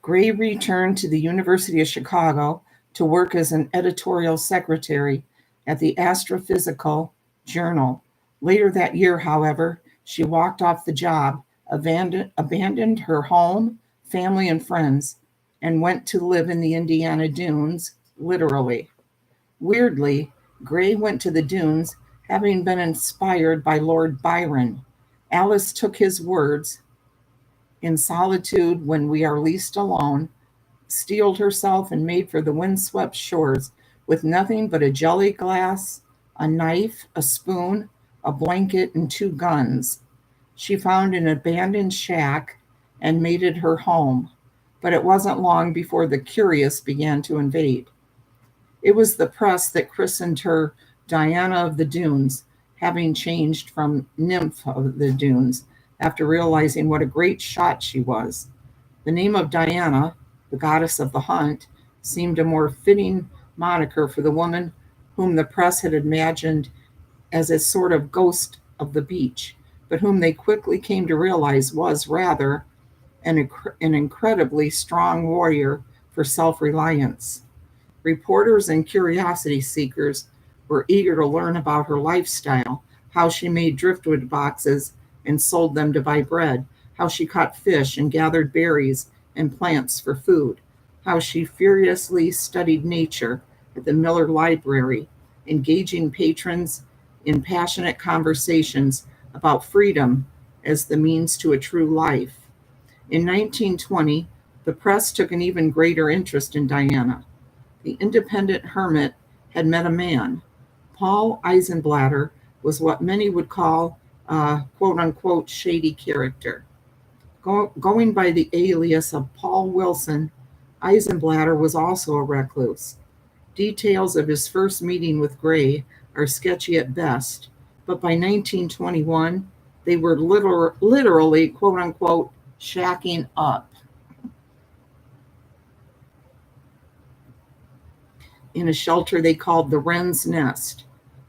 Gray returned to the University of Chicago to work as an editorial secretary at the Astrophysical Journal. Later that year, however, she walked off the job, abandoned her home, family, and friends, and went to live in the Indiana dunes, literally. Weirdly, Gray went to the dunes having been inspired by Lord Byron. Alice took his words, "In solitude, when we are least alone," steeled herself and made for the windswept shores with nothing but a jelly glass, a knife, a spoon, a blanket, and 2 guns. She found an abandoned shack and made it her home, but it wasn't long before the curious began to invade. It was the press that christened her Diana of the Dunes, having changed from Nymph of the Dunes after realizing what a great shot she was. The name of Diana, the goddess of the hunt, seemed a more fitting moniker for the woman whom the press had imagined as a sort of ghost of the beach, but whom they quickly came to realize was rather an incredibly strong warrior for self-reliance. Reporters and curiosity seekers were eager to learn about her lifestyle, how she made driftwood boxes and sold them to buy bread, how she caught fish and gathered berries and plants for food, how she furiously studied nature at the Miller Library, engaging patrons in passionate conversations about freedom as the means to a true life. In 1920, the press took an even greater interest in Diana. The independent hermit had met a man. Paul Eisenblatter was what many would call a quote-unquote shady character. Going by the alias of Paul Wilson, Eisenblatter was also a recluse. Details of his first meeting with Gray are sketchy at best, but by 1921, they were literally quote-unquote shacking up in a shelter they called the Wren's Nest.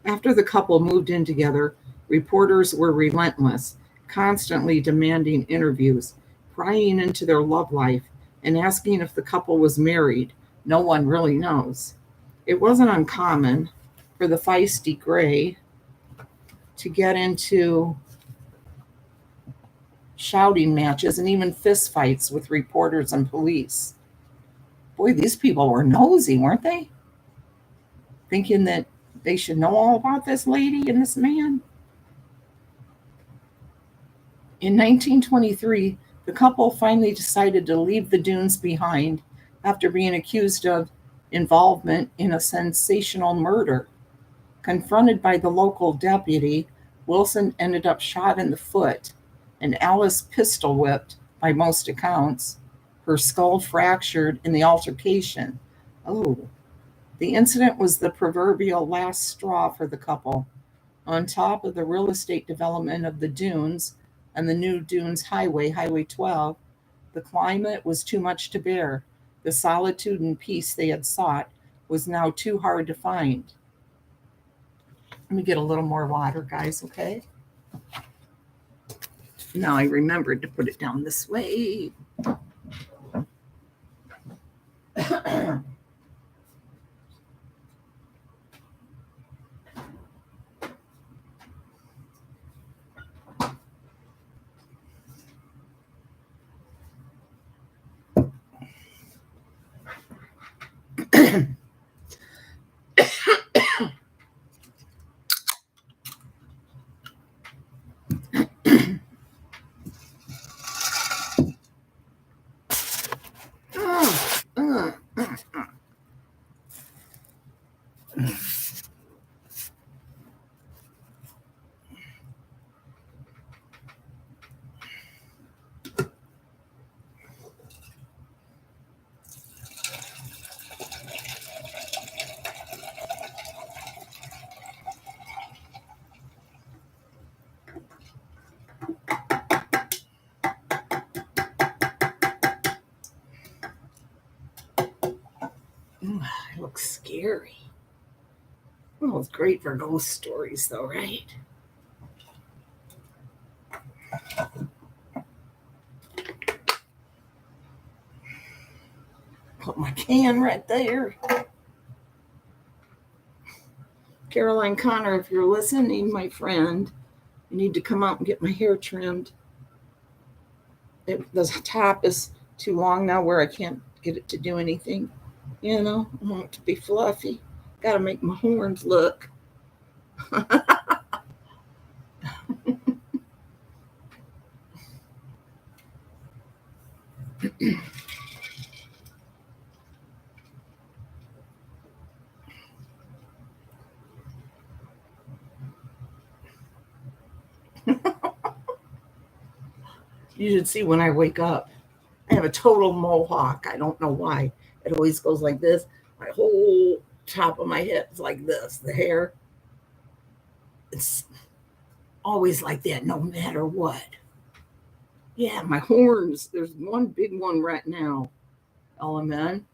After the couple moved in together, reporters were relentless, constantly demanding interviews, prying into their love life, and asking if the couple was married. No one really knows. It wasn't uncommon for the feisty Gray to get into shouting matches, and even fistfights with reporters and police. Boy, these people were nosy, weren't they? Thinking that they should know all about this lady and this man. In 1923, the couple finally decided to leave the dunes behind after being accused of involvement in a sensational murder. Confronted by the local deputy, Wilson ended up shot in the foot and Alice pistol whipped by most accounts, her skull fractured in the altercation. Oh, the incident was the proverbial last straw for the couple. On top of the real estate development of the dunes and the new Dunes Highway, Highway 12, the climate was too much to bear. The solitude and peace they had sought was now too hard to find. Let me get a little more water, guys, okay? Now I remembered to put it down this way. It looks scary. Well, it's great for ghost stories, though, right? Put my can right there. Caroline Connor, if you're listening, my friend, you need to come out and get my hair trimmed. The top is too long now where I can't get it to do anything. You know, I want it to be fluffy. Got to make my horns look. You should see when I wake up. I have a total mohawk. I don't know why. It always goes like this. My whole top of my head is like this. The hair, it's always like that no matter what. Yeah, my horns. There's one big one right now. Element.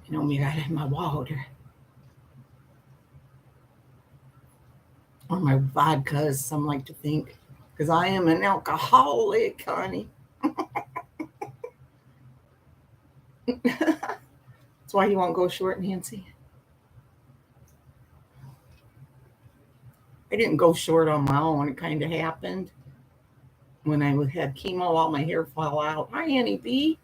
You know me, I have my water. Or my vodka, as some like to think. Because I am an alcoholic, honey. That's why you won't go short, Nancy. I didn't go short on my own. It kind of happened when I had chemo. All my hair fell out. Hi, Annie B.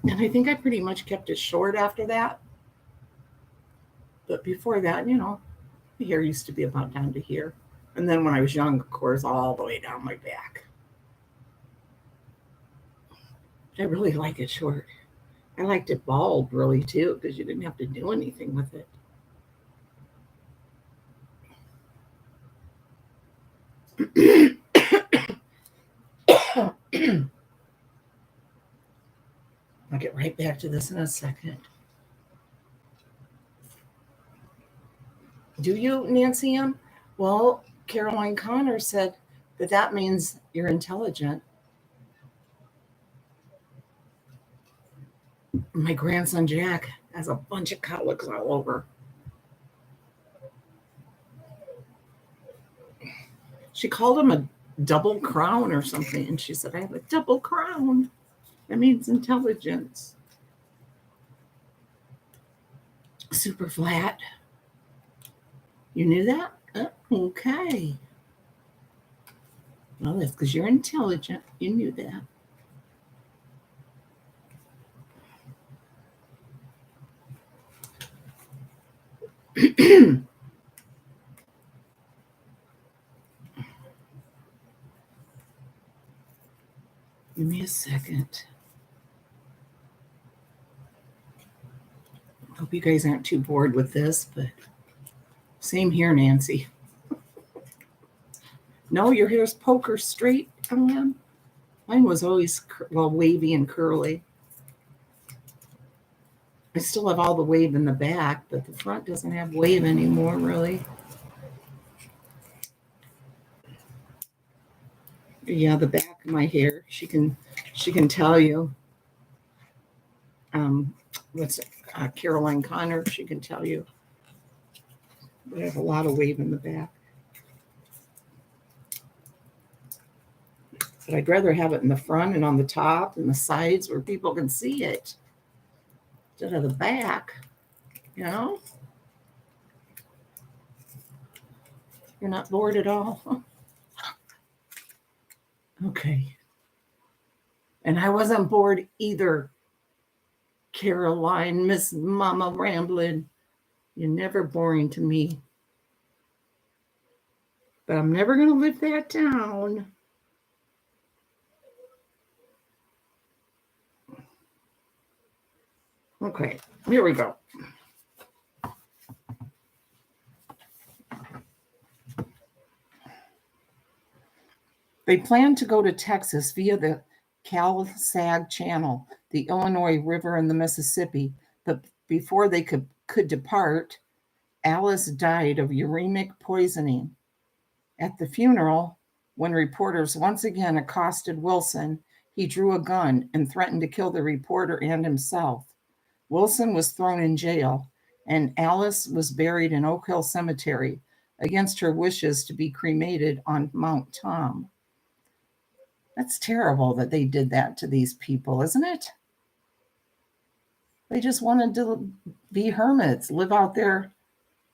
And I think I pretty much kept it short after that. But before that, you know, the hair used to be about down to here. And then when I was young, of course, all the way down my back. I really like it short. I liked it bald, really, too, because you didn't have to do anything with it. I'll get right back to this in a second. Do you, Nancy M? Well, Caroline Connor said that means you're intelligent. My grandson Jack has a bunch of colics all over. She called him a double crown or something. And she said, I have a double crown. That means intelligence. Super flat. You knew that? Okay. Well, that's because you're intelligent. You knew that. Give me a second. Hope you guys aren't too bored with this, but same here, Nancy. No, your hair's poker straight, Mine was always, wavy and curly. I still have all the wave in the back, but the front doesn't have wave anymore, really. Yeah, the back of my hair, she can tell you. What's it? Caroline Connor, she can tell you. I have a lot of wave in the back. But I'd rather have it in the front and on the top and the sides where people can see it instead of the back, you know? You're not bored at all? Okay. And I wasn't bored either, Caroline, Miss Mama Ramblin'. You're never boring to me. But I'm never going to live that down. Okay, here we go. They planned to go to Texas via the Cal-Sag Channel, the Illinois River and the Mississippi, but before they could depart, Alice died of uremic poisoning. At the funeral, when reporters once again accosted Wilson, he drew a gun and threatened to kill the reporter and himself. Wilson was thrown in jail, and Alice was buried in Oak Hill Cemetery against her wishes to be cremated on Mount Tom. That's terrible that they did that to these people, isn't it? They just wanted to be hermits, live out there,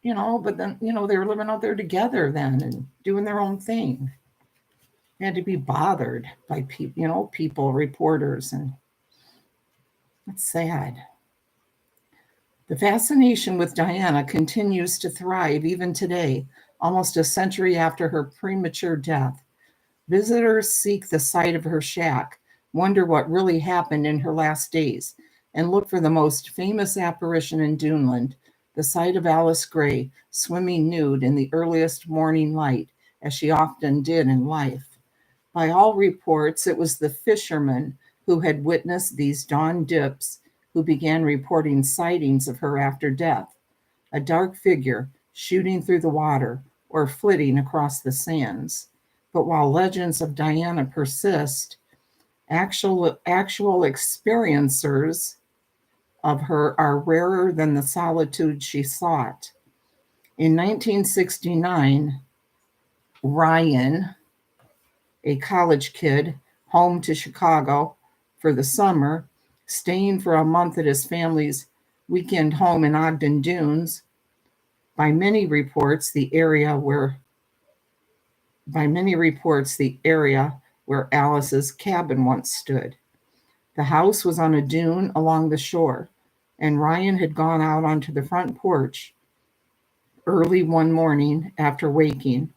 but then, they were living out there together then and doing their own thing. They had to be bothered by people, reporters, and it's sad. The fascination with Diana continues to thrive even today, almost a century after her premature death. Visitors seek the site of her shack, wonder what really happened in her last days, and look for the most famous apparition in Duneland, the sight of Alice Gray swimming nude in the earliest morning light, as she often did in life. By all reports, it was the fishermen who had witnessed these dawn dips who began reporting sightings of her after death, a dark figure shooting through the water or flitting across the sands. But while legends of Diana persist, actual experiencers of her are rarer than the solitude she sought. In 1969, Ryan, a college kid, home to Chicago for the summer, staying for a month at his family's weekend home in Ogden Dunes, by many reports the area where Alice's cabin once stood. The house was on a dune along the shore, and Ryan had gone out onto the front porch early one morning after waking.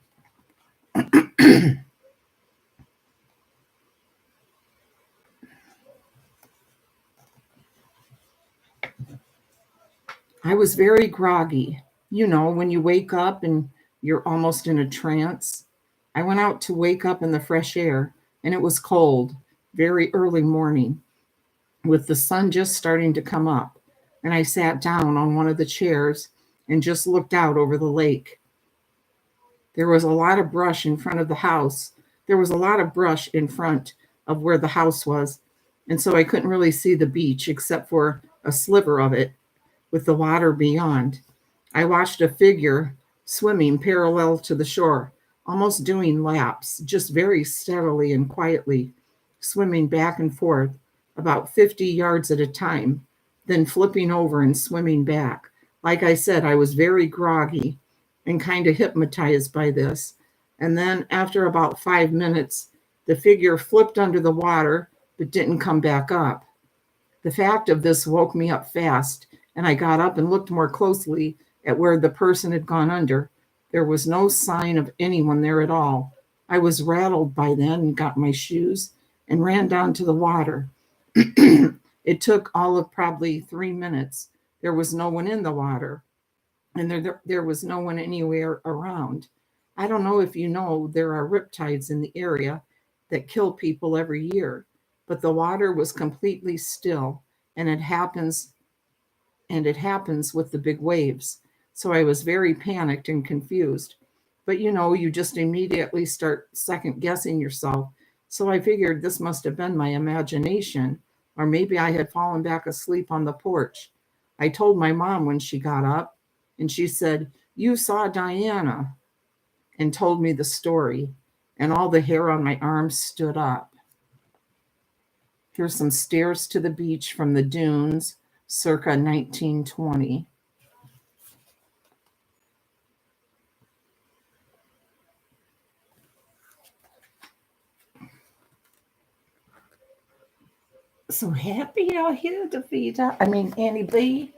I was very groggy. When you wake up and you're almost in a trance. I went out to wake up in the fresh air, and it was cold, very early morning, with the sun just starting to come up. And I sat down on one of the chairs and just looked out over the lake. There was a lot of brush in front of the house. There was a lot of brush in front of where the house was, and so I couldn't really see the beach except for a sliver of it with the water beyond. I watched a figure swimming parallel to the shore, almost doing laps, just very steadily and quietly, swimming back and forth about 50 yards at a time, then flipping over and swimming back. Like I said, I was very groggy and kind of hypnotized by this. And then after about 5 minutes, the figure flipped under the water but didn't come back up. The fact of this woke me up fast, and I got up and looked more closely at where the person had gone under. There was no sign of anyone there at all. I was rattled by then and got my shoes and ran down to the water. It took all of probably 3 minutes. There was no one in the water, and there was no one anywhere around. I don't know if you know, there are riptides in the area that kill people every year, but the water was completely still, and it happens with the big waves. So I was very panicked and confused. But you just immediately start second guessing yourself. So I figured this must have been my imagination, or maybe I had fallen back asleep on the porch. I told my mom when she got up, and she said, "You saw Diana," and told me the story, and all the hair on my arms stood up. Here's some stairs to the beach from the dunes, circa 1920. So happy out here, Davida. Annie B.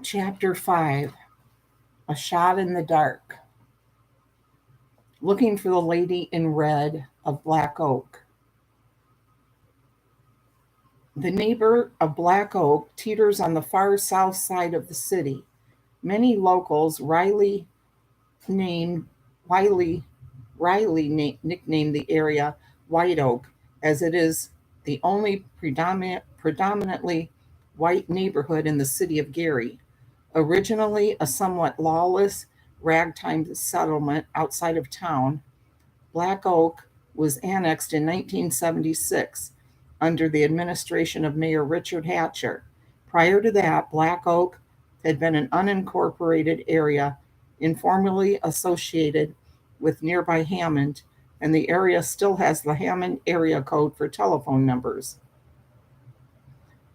Chapter 5, A Shot in the Dark. Looking for the lady in red of Black Oak. The neighbor of Black Oak teeters on the far south side of the city. Many locals, named Wiley, nicknamed the area White Oak, as it is the only predominantly white neighborhood in the city of Gary. Originally a somewhat lawless ragtime settlement outside of town, Black Oak was annexed in 1976 under the administration of Mayor Richard Hatcher. Prior to that, Black Oak had been an unincorporated area informally associated with nearby Hammond, and the area still has the Hammond area code for telephone numbers.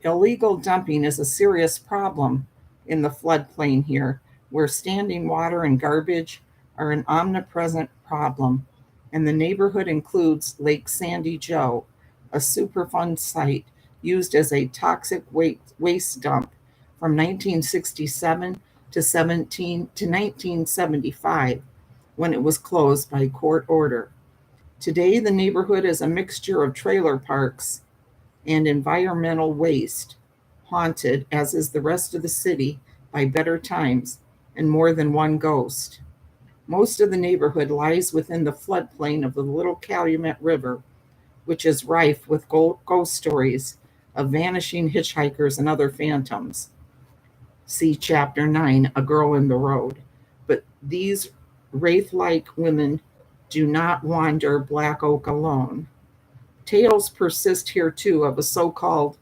Illegal dumping is a serious problem in the floodplain here, where standing water and garbage are an omnipresent problem, and the neighborhood includes Lake Sandy Joe, a Superfund site used as a toxic waste dump from 1967 to 1975, when it was closed by court order. Today, the neighborhood is a mixture of trailer parks and environmental waste, haunted, as is the rest of the city, by better times and more than one ghost. Most of the neighborhood lies within the floodplain of the Little Calumet River, which is rife with ghost stories of vanishing hitchhikers and other phantoms. See Chapter 9, A Girl in the Road. But these wraith-like women do not wander Black Oak alone. Tales persist here too of a so-called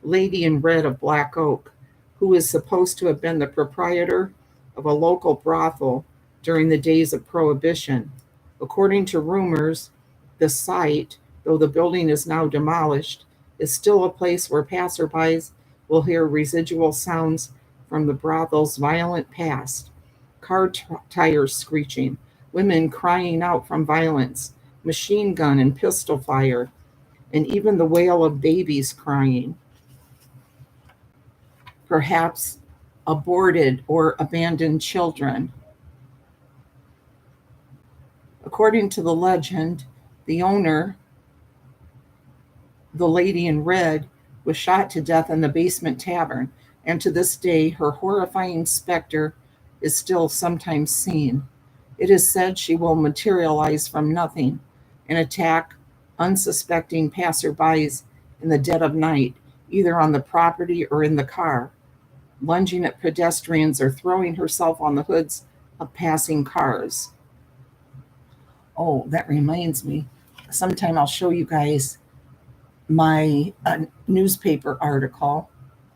Lady in Red of Black Oak, who is supposed to have been the proprietor of a local brothel during the days of Prohibition. According to rumors, the site, though the building is now demolished, is still a place where passerbys will hear residual sounds from the brothel's violent past: car tires screeching, women crying out from violence, machine gun and pistol fire, and even the wail of babies crying, perhaps aborted or abandoned children. According to the legend, the owner, the lady in red, was shot to death in the basement tavern, and to this day her horrifying specter is still sometimes seen. It is said she will materialize from nothing and attack unsuspecting passerbys in the dead of night, either on the property or in the car. lunging at pedestrians or throwing herself on the hoods of passing cars. Oh, that reminds me. Sometime I'll show you guys my newspaper article.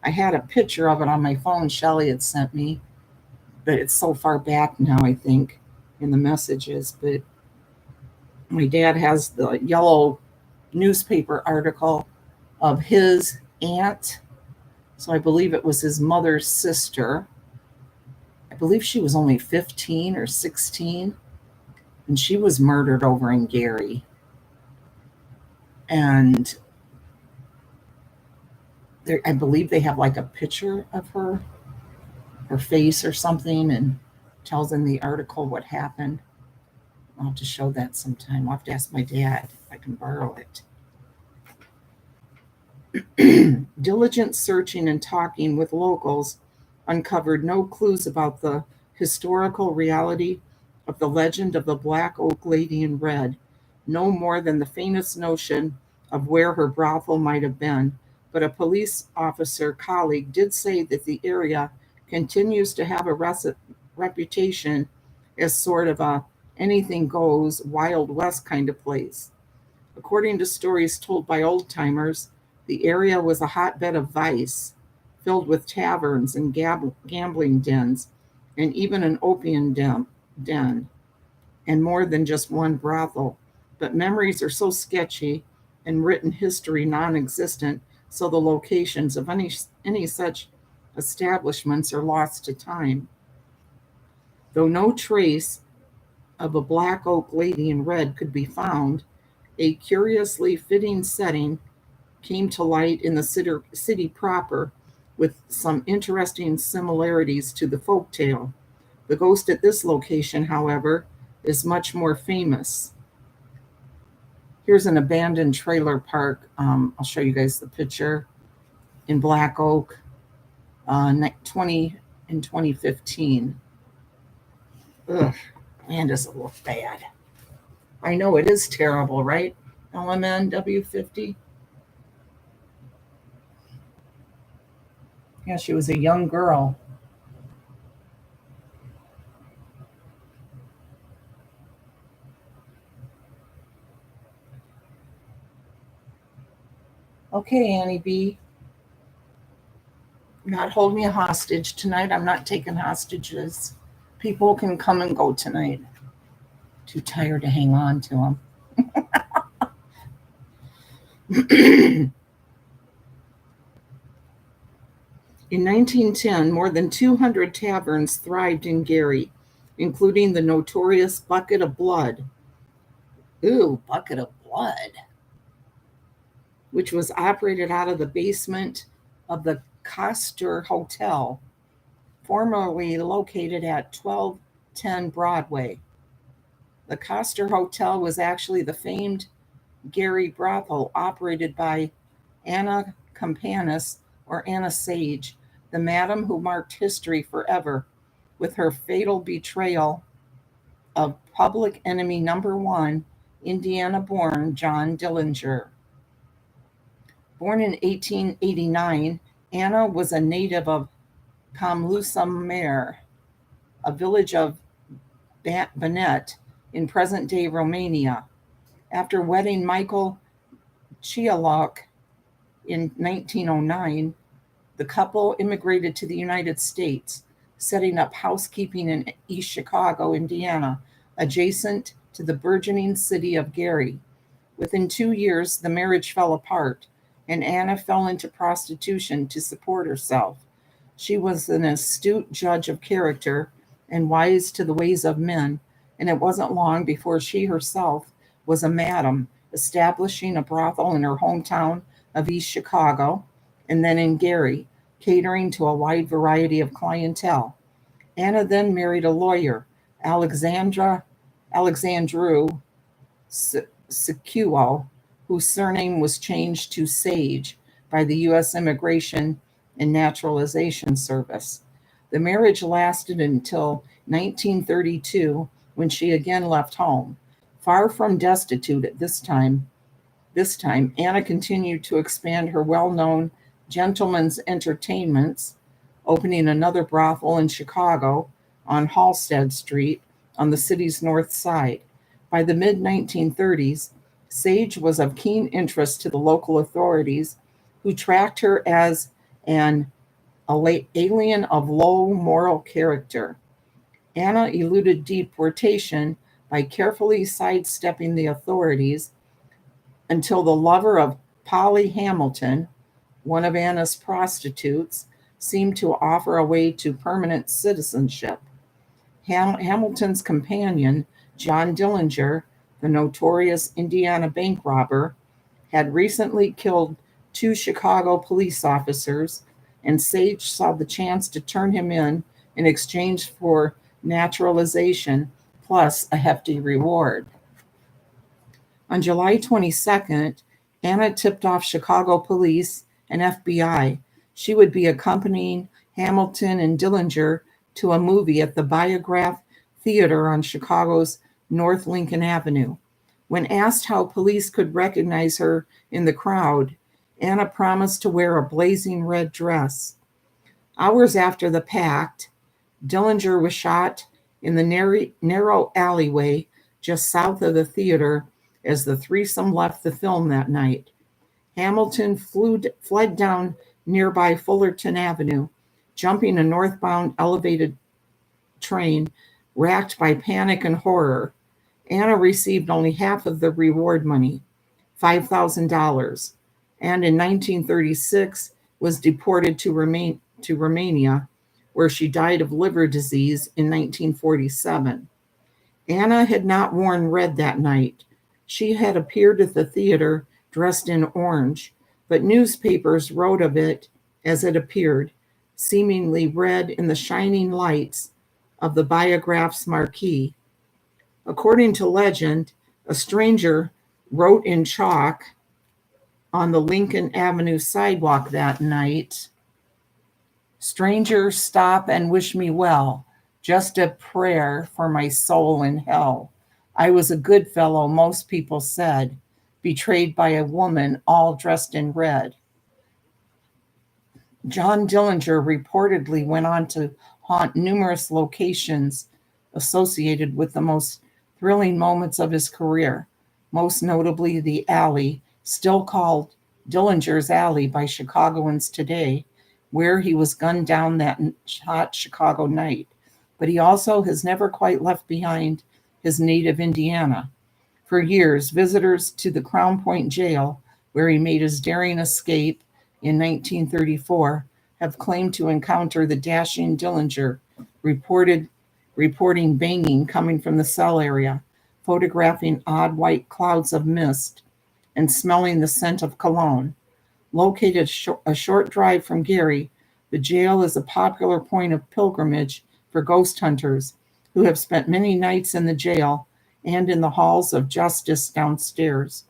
I had a picture of it on my phone Shelly had sent me, but it's so far back now, I think, in the messages. But my dad has the yellow newspaper article of his aunt. So I believe it was his mother's sister. I believe she was only 15 or 16, and she was murdered over in Gary. And I believe they have like a picture of her face or something, and tells in the article what happened. I'll have to show that sometime. I'll have to ask my dad if I can borrow it. Diligent searching and talking with locals uncovered no clues about the historical reality of the legend of the Black Oak Lady in Red, no more than the faintest notion of where her brothel might have been. But a police officer colleague did say that the area continues to have a reputation as sort of a anything goes Wild West kind of place. According to stories told by old timers, the area was a hotbed of vice, filled with taverns and gambling dens, and even an opium den, and more than just one brothel. But memories are so sketchy and written history non existent, so the locations of any such establishments are lost to time. Though no trace of a Black Oak Lady in Red could be found, a curiously fitting setting came to light in the city proper, with some interesting similarities to the folktale. The ghost at this location, however, is much more famous. Here's an abandoned trailer park. I'll show you guys the picture in Black Oak, 2015. Ugh, man, does it look bad. I know it is terrible, right? LMN W50. Yeah, she was a young girl. Okay, Annie B. Not hold me hostage tonight. I'm not taking hostages. People can come and go tonight. Too tired to hang on to them. In 1910, more than 200 taverns thrived in Gary, including the notorious Bucket of Blood. Ooh, Bucket of Blood. Which was operated out of the basement of the Coster Hotel, formerly located at 1210 Broadway. The Coster Hotel was actually the famed Gary brothel operated by Anna Campanis, or Anna Sage, the madam who marked history forever with her fatal betrayal of public enemy number one, Indiana-born John Dillinger. Born in 1889, Anna was a native of Camlusa-Mare, a village of Banat in present-day Romania. After wedding Michael Chialoc in 1909, the couple immigrated to the United States, setting up housekeeping in East Chicago, Indiana, adjacent to the burgeoning city of Gary. Within 2 years, the marriage fell apart, and Anna fell into prostitution to support herself. She was an astute judge of character and wise to the ways of men, and it wasn't long before she herself was a madam, establishing a brothel in her hometown of East Chicago and then in Gary, catering to a wide variety of clientele. Anna then married a lawyer, Alexandru Secuo, whose surname was changed to Sage by the U.S. Immigration and Naturalization Service. The marriage lasted until 1932, when she again left home. Far from destitute at this time, Anna continued to expand her well-known gentlemen's entertainments, opening another brothel in Chicago on Halsted Street on the city's north side. By the mid 1930s, Sage was of keen interest to the local authorities, who tracked her as an alien of low moral character. Anna eluded deportation by carefully sidestepping the authorities until the lover of Polly Hamilton, one of Anna's prostitutes, seemed to offer a way to permanent citizenship. Hamilton's companion, John Dillinger, the notorious Indiana bank robber, had recently killed two Chicago police officers, and Sage saw the chance to turn him in exchange for naturalization plus a hefty reward. On July 22nd, Anna tipped off Chicago police and FBI she would be accompanying Hamilton and Dillinger to a movie at the Biograph Theater on Chicago's North Lincoln Avenue. When asked how police could recognize her in the crowd, Anna promised to wear a blazing red dress. Hours after the pact, Dillinger was shot in the narrow alleyway just south of the theater as the threesome left the film that night. Hamilton fled down nearby Fullerton Avenue, jumping a northbound elevated train, racked by panic and horror. Anna received only half of the reward money, $5,000, and in 1936 was deported to Romania, where she died of liver disease in 1947. Anna had not worn red that night. She had appeared at the theater dressed in orange, but newspapers wrote of it as it appeared, seemingly red in the shining lights of the Biograph's marquee. According to legend, a stranger wrote in chalk on the Lincoln Avenue sidewalk that night, "Stranger, stop and wish me well. Just a prayer for my soul in hell. I was a good fellow, most people said, betrayed by a woman all dressed in red." John Dillinger reportedly went on to haunt numerous locations associated with the most thrilling moments of his career, most notably the alley, still called Dillinger's Alley by Chicagoans today, where he was gunned down that hot Chicago night. But he also has never quite left behind his native Indiana. For years, visitors to the Crown Point jail, where he made his daring escape in 1934, have claimed to encounter the dashing Dillinger, reporting banging coming from the cell area, photographing odd white clouds of mist, and smelling the scent of cologne. Located a short drive from Gary, the jail is a popular point of pilgrimage for ghost hunters who have spent many nights in the jail and in the halls of justice downstairs.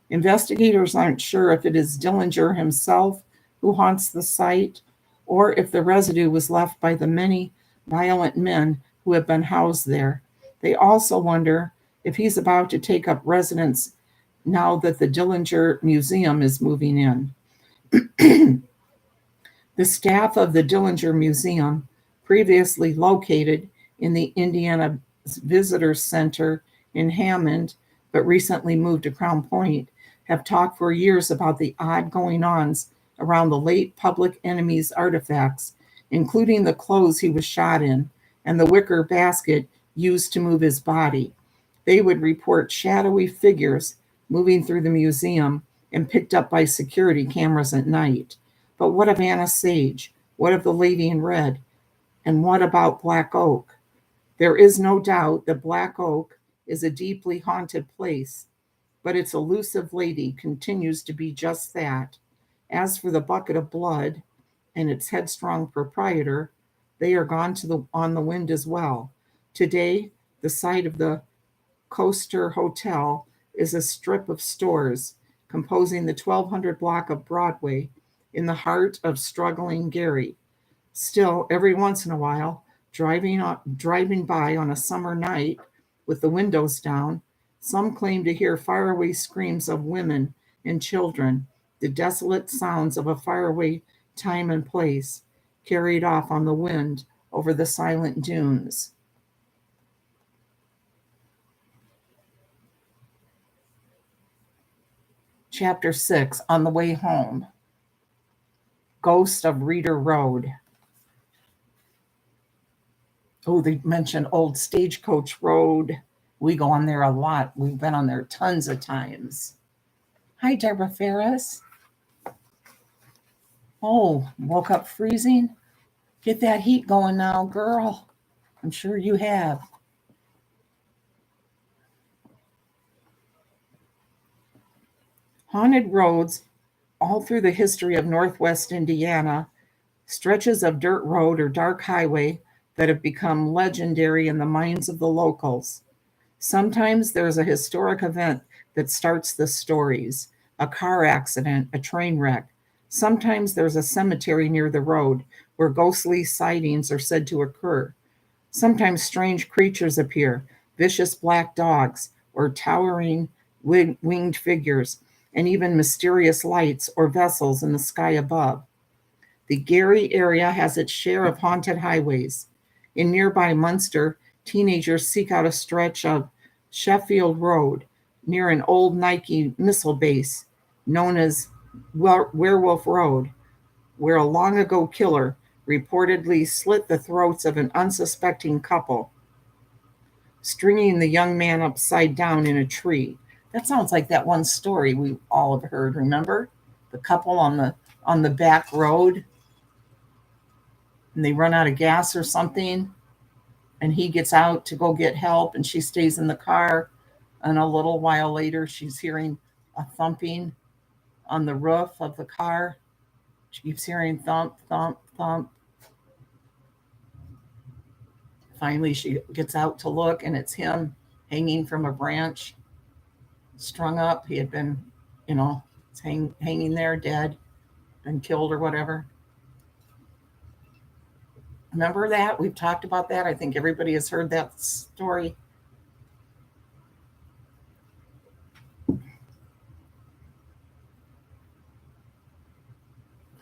Investigators aren't sure if it is Dillinger himself who haunts the site, or if the residue was left by the many violent men who have been housed there. They also wonder if he's about to take up residence now that the Dillinger Museum is moving in. The staff of the Dillinger Museum, previously located in the Indiana Visitors Center in Hammond, but recently moved to Crown Point, have talked for years about the odd going-ons around the late Public Enemy's artifacts, including the clothes he was shot in and the wicker basket used to move his body. They would report shadowy figures moving through the museum and picked up by security cameras at night. But what of Anna Sage? What of the Lady in Red? And what about Black Oak? There is no doubt that Black Oak is a deeply haunted place, but its elusive lady continues to be just that. As for the bucket of blood and its headstrong proprietor, they are gone on the wind as well. Today, the site of the Coaster Hotel is a strip of stores composing the 1200 block of Broadway in the heart of struggling Gary. Still, every once in a while, driving by on a summer night with the windows down, some claim to hear faraway screams of women and children, the desolate sounds of a faraway time and place. carried off on the wind over the silent dunes. Chapter 6, On the Way Home. Ghost of Reeder Road. Oh, they mentioned Old Stagecoach Road. We go on there a lot. We've been on there tons of times. Hi, Deborah Ferris. Oh, woke up freezing? Get that heat going now, girl. I'm sure you have. Haunted roads all through the history of Northwest Indiana, stretches of dirt road or dark highway that have become legendary in the minds of the locals. Sometimes there's a historic event that starts the stories, a car accident, a train wreck. Sometimes there's a cemetery near the road where ghostly sightings are said to occur. Sometimes strange creatures appear, vicious black dogs, or towering winged figures, and even mysterious lights or vessels in the sky above. The Gary area has its share of haunted highways. In nearby Munster, teenagers seek out a stretch of Sheffield Road near an old Nike missile base known as Werewolf Road, where a long ago killer reportedly slit the throats of an unsuspecting couple, stringing the young man upside down in a tree. That sounds like that one story we all have heard, remember? The couple on the back road, and they run out of gas or something, and he gets out to go get help, and she stays in the car, and a little while later she's hearing a thumping on the roof of the car. She keeps hearing thump, thump, thump. Finally, she gets out to look, and it's him hanging from a branch, strung up. He had been, hanging there dead, been killed or whatever. Remember that? We've talked about that. I think everybody has heard that story.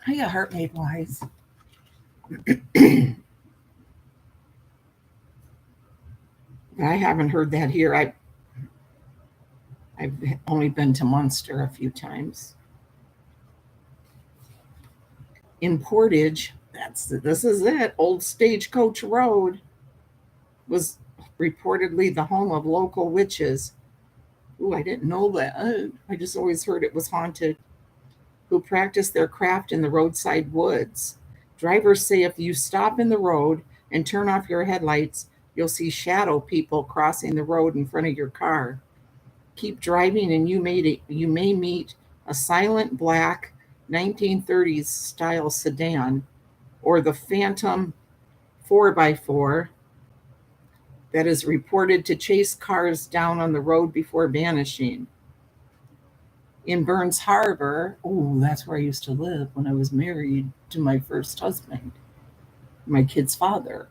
Hiya, Heartmate Wise. I haven't heard that here. I've only been to Munster a few times. In Portage, this is it. Old Stagecoach Road was reportedly the home of local witches. Ooh, I didn't know that. I just always heard it was haunted. Who practiced their craft in the roadside woods. Drivers say if you stop in the road and turn off your headlights, you'll see shadow people crossing the road in front of your car. Keep driving and you may meet a silent black 1930s style sedan or the Phantom 4x4 that is reported to chase cars down on the road before vanishing. In Burns Harbor, that's where I used to live when I was married to my first husband, my kid's father.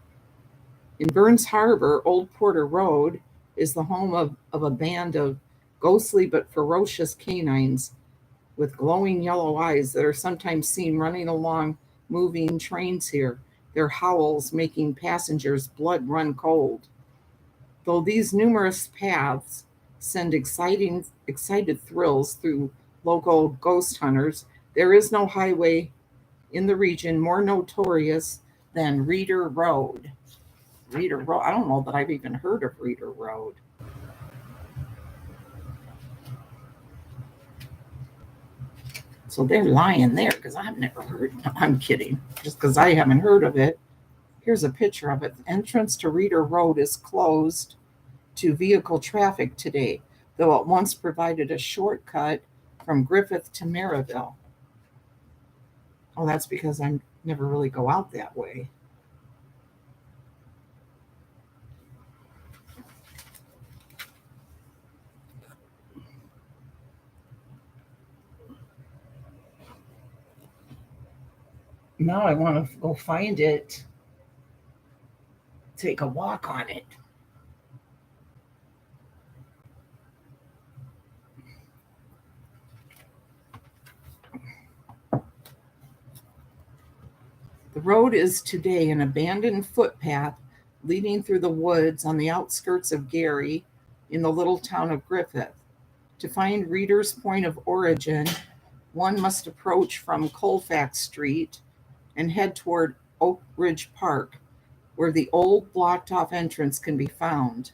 In Burns Harbor, Old Porter Road is the home of a band of ghostly but ferocious canines with glowing yellow eyes that are sometimes seen running along moving trains here, their howls making passengers' blood run cold. Though these numerous paths send excited thrills through local ghost hunters, there is no highway in the region more notorious than Reeder Road. Reeder Road. I don't know that I've even heard of Reeder Road. So they're lying there because I've never heard. I'm kidding. Just because I haven't heard of it. Here's a picture of it. The entrance to Reeder Road is closed to vehicle traffic today, though it once provided a shortcut from Griffith to Maryville. Oh, that's because I never really go out that way. Now I want to go find it, take a walk on it. The road is today an abandoned footpath leading through the woods on the outskirts of Gary in the little town of Griffith. To find Reader's point of origin, one must approach from Colfax Street and head toward Oak Ridge Park, where the old blocked off entrance can be found.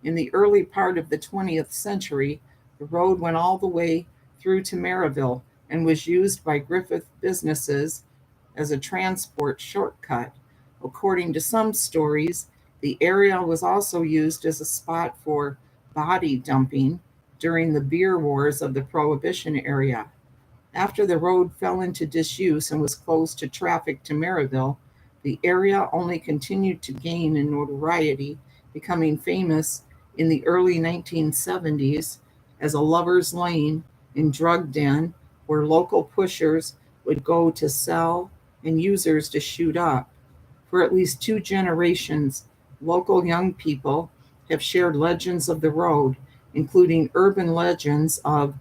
In the early part of the 20th century, the road went all the way through to Maryville and was used by Griffith businesses as a transport shortcut. According to some stories, the area was also used as a spot for body dumping during the beer wars of the Prohibition era. After the road fell into disuse and was closed to traffic to Maryville, the area only continued to gain in notoriety, becoming famous in the early 1970s as a lover's lane and drug den where local pushers would go to sell and users to shoot up. For at least two generations, local young people have shared legends of the road, including urban legends of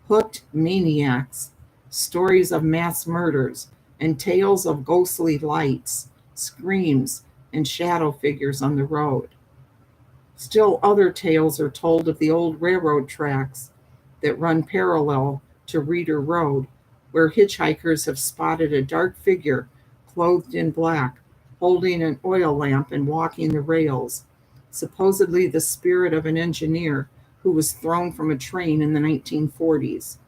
hooked maniacs, stories of mass murders, and tales of ghostly lights, screams, and shadow figures on the road. Still other tales are told of the old railroad tracks that run parallel to Reeder Road, where hitchhikers have spotted a dark figure clothed in black, holding an oil lamp and walking the rails, supposedly the spirit of an engineer who was thrown from a train in the 1940s.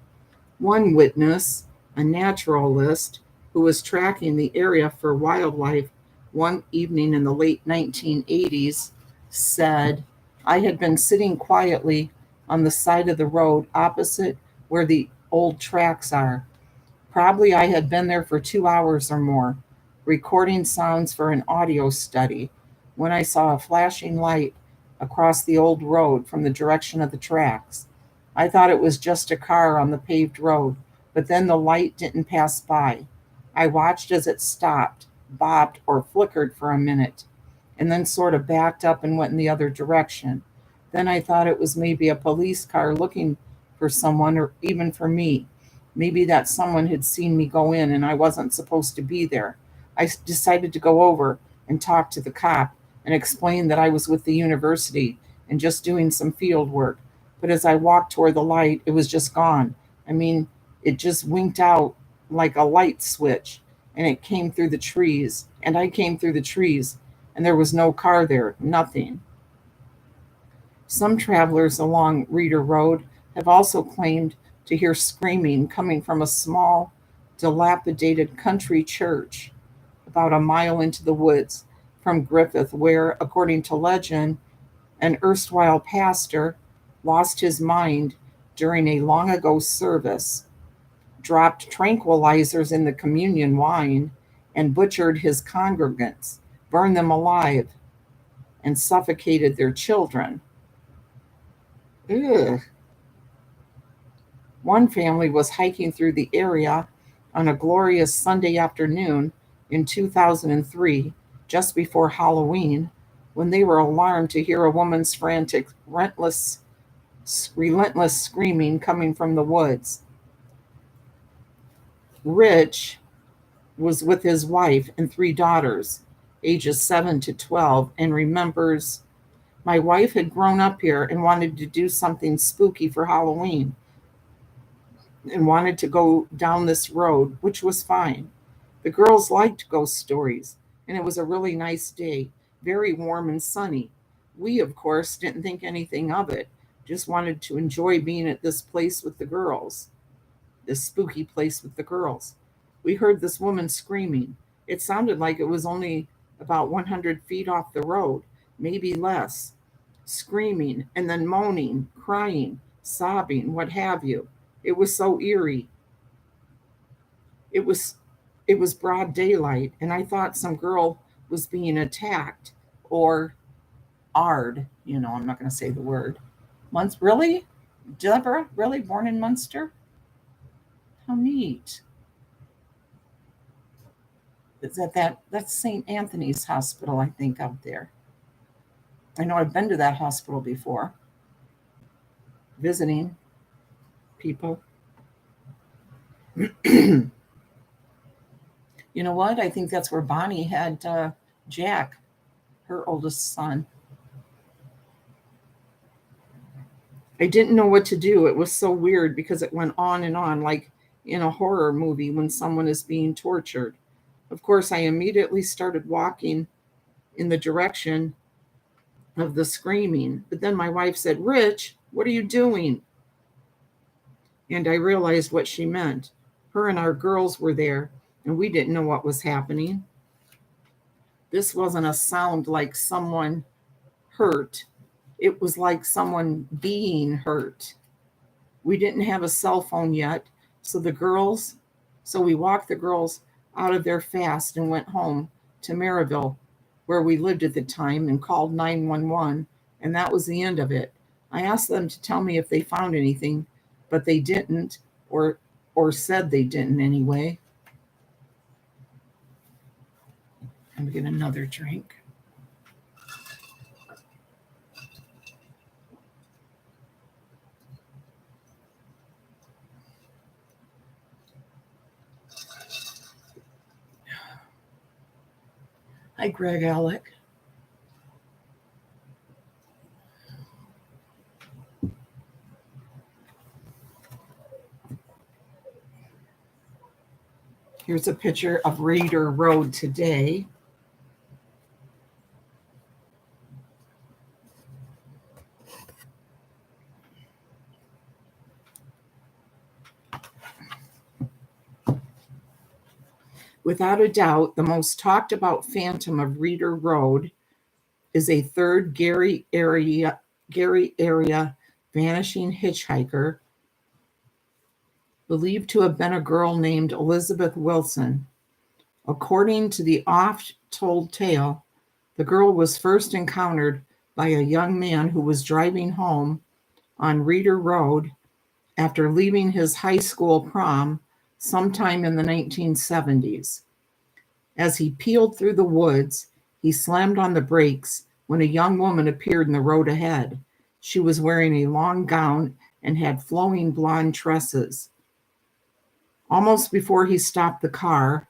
One witness, a naturalist who was tracking the area for wildlife one evening in the late 1980s, said, I had been sitting quietly on the side of the road opposite where the old tracks are. Probably I had been there for 2 hours or more, recording sounds for an audio study, when I saw a flashing light across the old road from the direction of the tracks. I thought it was just a car on the paved road, but then the light didn't pass by. I watched as it stopped, bobbed, or flickered for a minute, and then sort of backed up and went in the other direction. Then I thought it was maybe a police car looking for someone or even for me. Maybe that someone had seen me go in and I wasn't supposed to be there. I decided to go over and talk to the cop and explain that I was with the university and just doing some field work. But as I walked toward the light, it was just gone. I mean, it just winked out like a light switch, and it came through the trees, and I came through the trees, and there was no car there, nothing. Some travelers along Reeder Road have also claimed to hear screaming coming from a small, dilapidated country church about a mile into the woods from Griffith, where, according to legend, an erstwhile pastor lost his mind during a long ago service, dropped tranquilizers in the communion wine, and butchered his congregants, burned them alive, and suffocated their children. Ugh. One family was hiking through the area on a glorious Sunday afternoon in 2003, just before Halloween, when they were alarmed to hear a woman's frantic, relentless screaming coming from the woods. Rich was with his wife and three daughters, ages 7 to 12, and remembers, my wife had grown up here and wanted to do something spooky for Halloween and wanted to go down this road, which was fine. The girls liked ghost stories, and it was a really nice day, very warm and sunny. We, of course, didn't think anything of it, just wanted to enjoy being at this place with the girls, this spooky place with the girls. We heard this woman screaming. It sounded like it was only about 100 feet off the road, maybe less. Screaming and then moaning, crying, sobbing, what have you. It was so eerie. It was it was broad daylight, and I thought some girl was being attacked or ard. I'm not going to say the word. Really? Deborah? Really? Born in Munster? How neat. Is that's St. Anthony's Hospital, I think, out there. I know I've been to that hospital before, visiting people. You know what? I think that's where Bonnie had Jack, her oldest son. I didn't know what to do. It was so weird because it went on and on, like in a horror movie when someone is being tortured. Of course, I immediately started walking in the direction of the screaming. But then my wife said, "Rich, what are you doing?" And I realized what she meant. Her and our girls were there, and we didn't know what was happening. This wasn't a sound like someone hurt, it was like someone being hurt. We didn't have a cell phone yet, so the girls, so we walked the girls out of there fast and went home to Maryville, where we lived at the time, and called 911, and that was the end of it. I asked them to tell me if they found anything, but they didn't, or said they didn't anyway. I'm gonna get another drink. Hi, Greg Alec. Here's a picture of Reader Road today. Without a doubt, the most talked about phantom of Reader Road is a third Gary area vanishing hitchhiker believed to have been a girl named Elizabeth Wilson. According to the oft-told tale, the girl was first encountered by a young man who was driving home on Reader Road after leaving his high school prom sometime in the 1970s. As he peeled through the woods, he slammed on the brakes when a young woman appeared in the road ahead. She was wearing a long gown and had flowing blonde tresses. Almost before he stopped the car,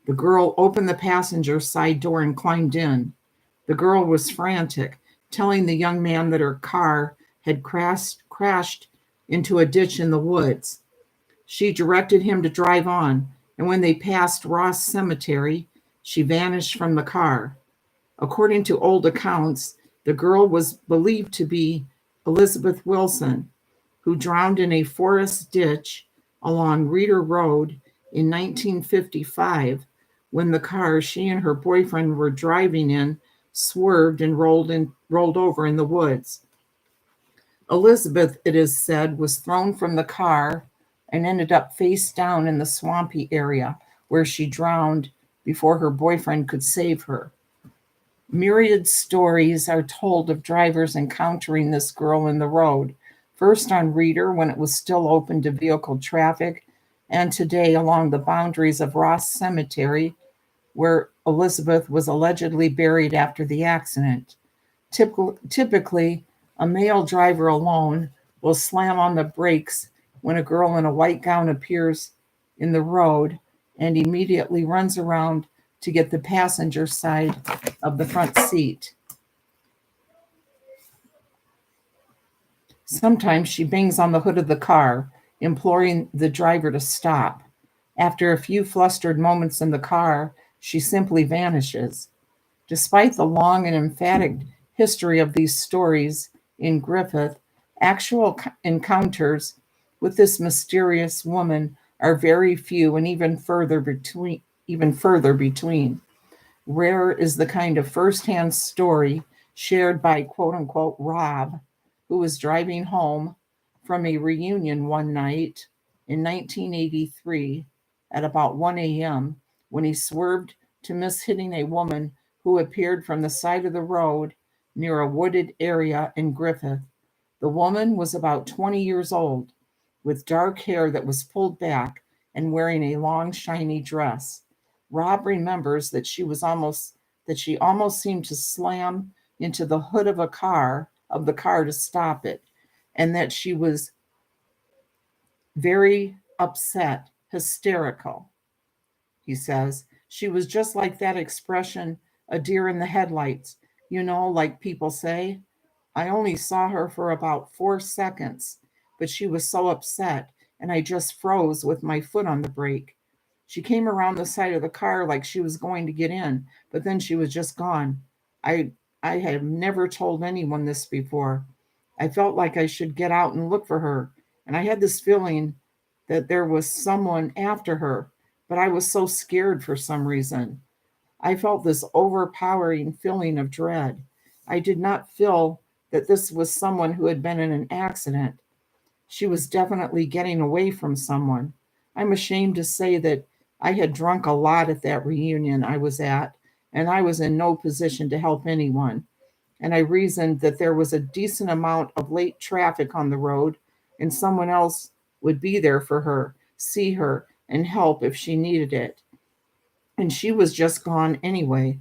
the girl opened the passenger side door and climbed in. The girl was frantic, telling the young man that her car had crashed into a ditch in the woods. She directed him to drive on, and when they passed Ross Cemetery, she vanished from the car. According to old accounts, the girl was believed to be Elizabeth Wilson, who drowned in a forest ditch along Reader Road in 1955 when the car she and her boyfriend were driving in swerved and rolled over in the woods. Elizabeth, it is said, was thrown from the car and ended up face down in the swampy area where she drowned before her boyfriend could save her. Myriad stories are told of drivers encountering this girl in the road, first on Reader when it was still open to vehicle traffic, and today along the boundaries of Ross Cemetery, where Elizabeth was allegedly buried after the accident. Typically, a male driver alone will slam on the brakes when a girl in a white gown appears in the road and immediately runs around to get the passenger side of the front seat. Sometimes she bangs on the hood of the car, imploring the driver to stop. After a few flustered moments in the car, she simply vanishes. Despite the long and emphatic history of these stories in Griffith, actual encounters with this mysterious woman are very few and even further between. Rare is the kind of firsthand story shared by quote unquote Rob, who was driving home from a reunion one night in 1983 at about 1 a.m. when he swerved to miss hitting a woman who appeared from the side of the road near a wooded area in Griffith. The woman was about 20 years old, with dark hair that was pulled back and wearing a long, shiny dress. Rob remembers that she almost seemed to slam into the hood of the car to stop it, and that she was very upset, hysterical, he says. She was just like that expression, a deer in the headlights, like people say. I only saw her for about 4 seconds, but she was so upset, and I just froze with my foot on the brake. She came around the side of the car like she was going to get in, but then she was just gone. I I have never told anyone this before. I felt like I should get out and look for her, and I had this feeling that there was someone after her, but I was so scared for some reason. I felt this overpowering feeling of dread. I did not feel that this was someone who had been in an accident. She was definitely getting away from someone. I'm ashamed to say that I had drunk a lot at that reunion I was at, and I was in no position to help anyone. And I reasoned that there was a decent amount of late traffic on the road, and someone else would be there for her, see her, and help if she needed it. And she was just gone anyway.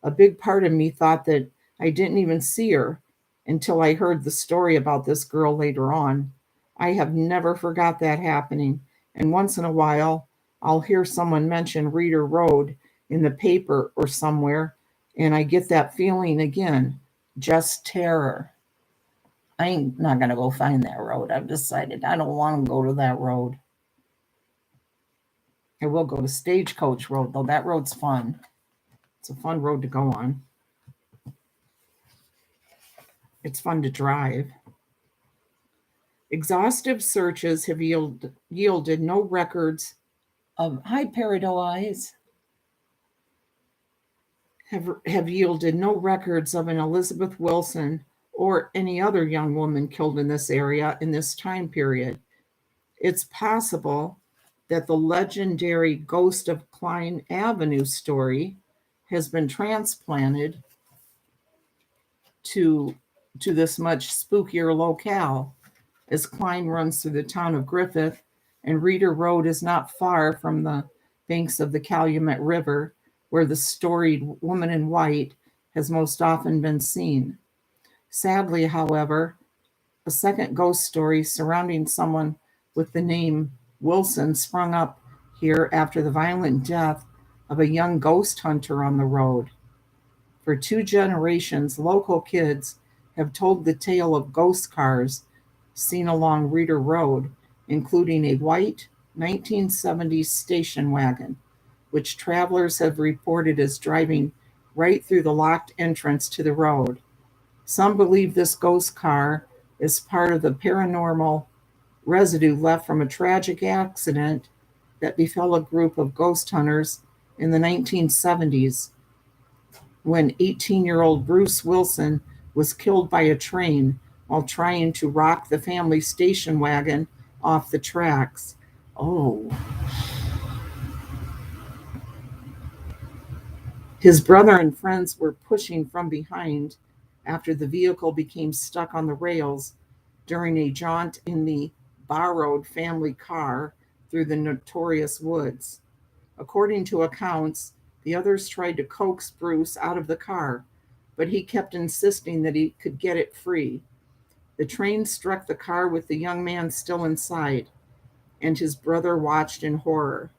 A big part of me thought that I didn't even see her until I heard the story about this girl later on. I have never forgot that happening, and once in a while I'll hear someone mention Reader Road in the paper or somewhere, and I get that feeling again, just terror. I ain't not gonna go find that road. I've decided I don't want to go to that road. I will go to Stagecoach Road, though. That road's fun. It's a fun road to go on. It's fun to drive. Exhaustive searches have yielded no records of hi Paradise have yielded no records of an Elizabeth Wilson or any other young woman killed in this area in this time period. It's possible that the legendary Ghost of Klein Avenue story has been transplanted to this much spookier locale, as Klein runs through the town of Griffith, and Reader Road is not far from the banks of the Calumet River, where the storied woman in white has most often been seen. Sadly, however, a second ghost story surrounding someone with the name Wilson sprung up here after the violent death of a young ghost hunter on the road. For 2 generations, local kids have told the tale of ghost cars seen along Reader Road, including a white 1970s station wagon, which travelers have reported as driving right through the locked entrance to the road. Some believe this ghost car is part of the paranormal residue left from a tragic accident that befell a group of ghost hunters in the 1970s when 18-year-old Bruce Wilson was killed by a train while trying to rock the family station wagon off the tracks. Oh. His brother and friends were pushing from behind after the vehicle became stuck on the rails during a jaunt in the borrowed family car through the notorious woods. According to accounts, the others tried to coax Bruce out of the car, but he kept insisting that he could get it free. The train struck the car with the young man still inside, and his brother watched in horror.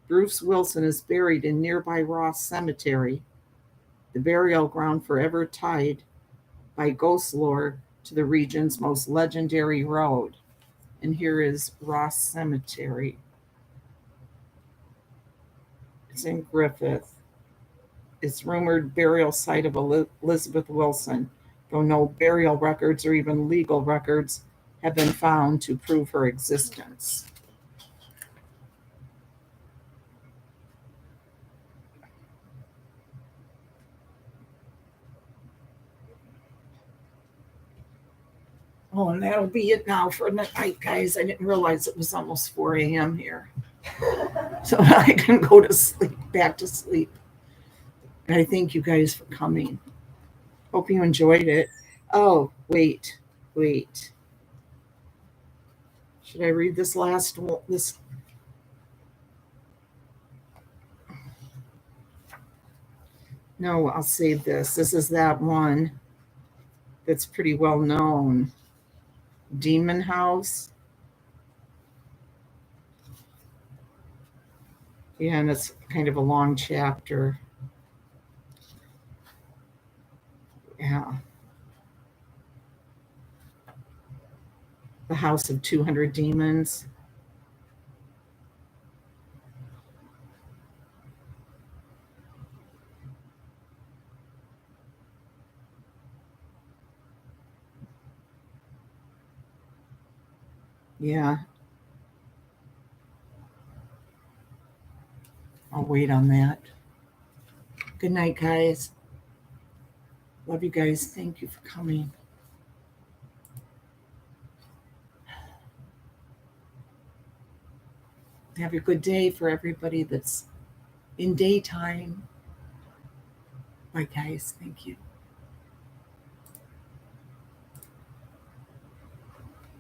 Bruce Wilson is buried in nearby Ross Cemetery, the burial ground forever tied by ghost lore to the region's most legendary road. And here is Ross Cemetery. It's in Griffith. It's rumored burial site of Elizabeth Wilson, though no burial records or even legal records have been found to prove her existence. Oh, and that'll be it now for the night, guys. I didn't realize it was almost 4 a.m. here. So I can go to sleep, back to sleep. I thank you guys for coming. Hope you enjoyed it. Oh, wait. Should I read this last one? No, I'll save this. This is that one that's pretty well known. Demon House. Yeah, and it's kind of a long chapter. Yeah. The House of 200 Demons. Yeah, I'll wait on that. Good night, guys. Love you guys. Thank you for coming. Have a good day for everybody that's in daytime. Bye, guys. Thank you.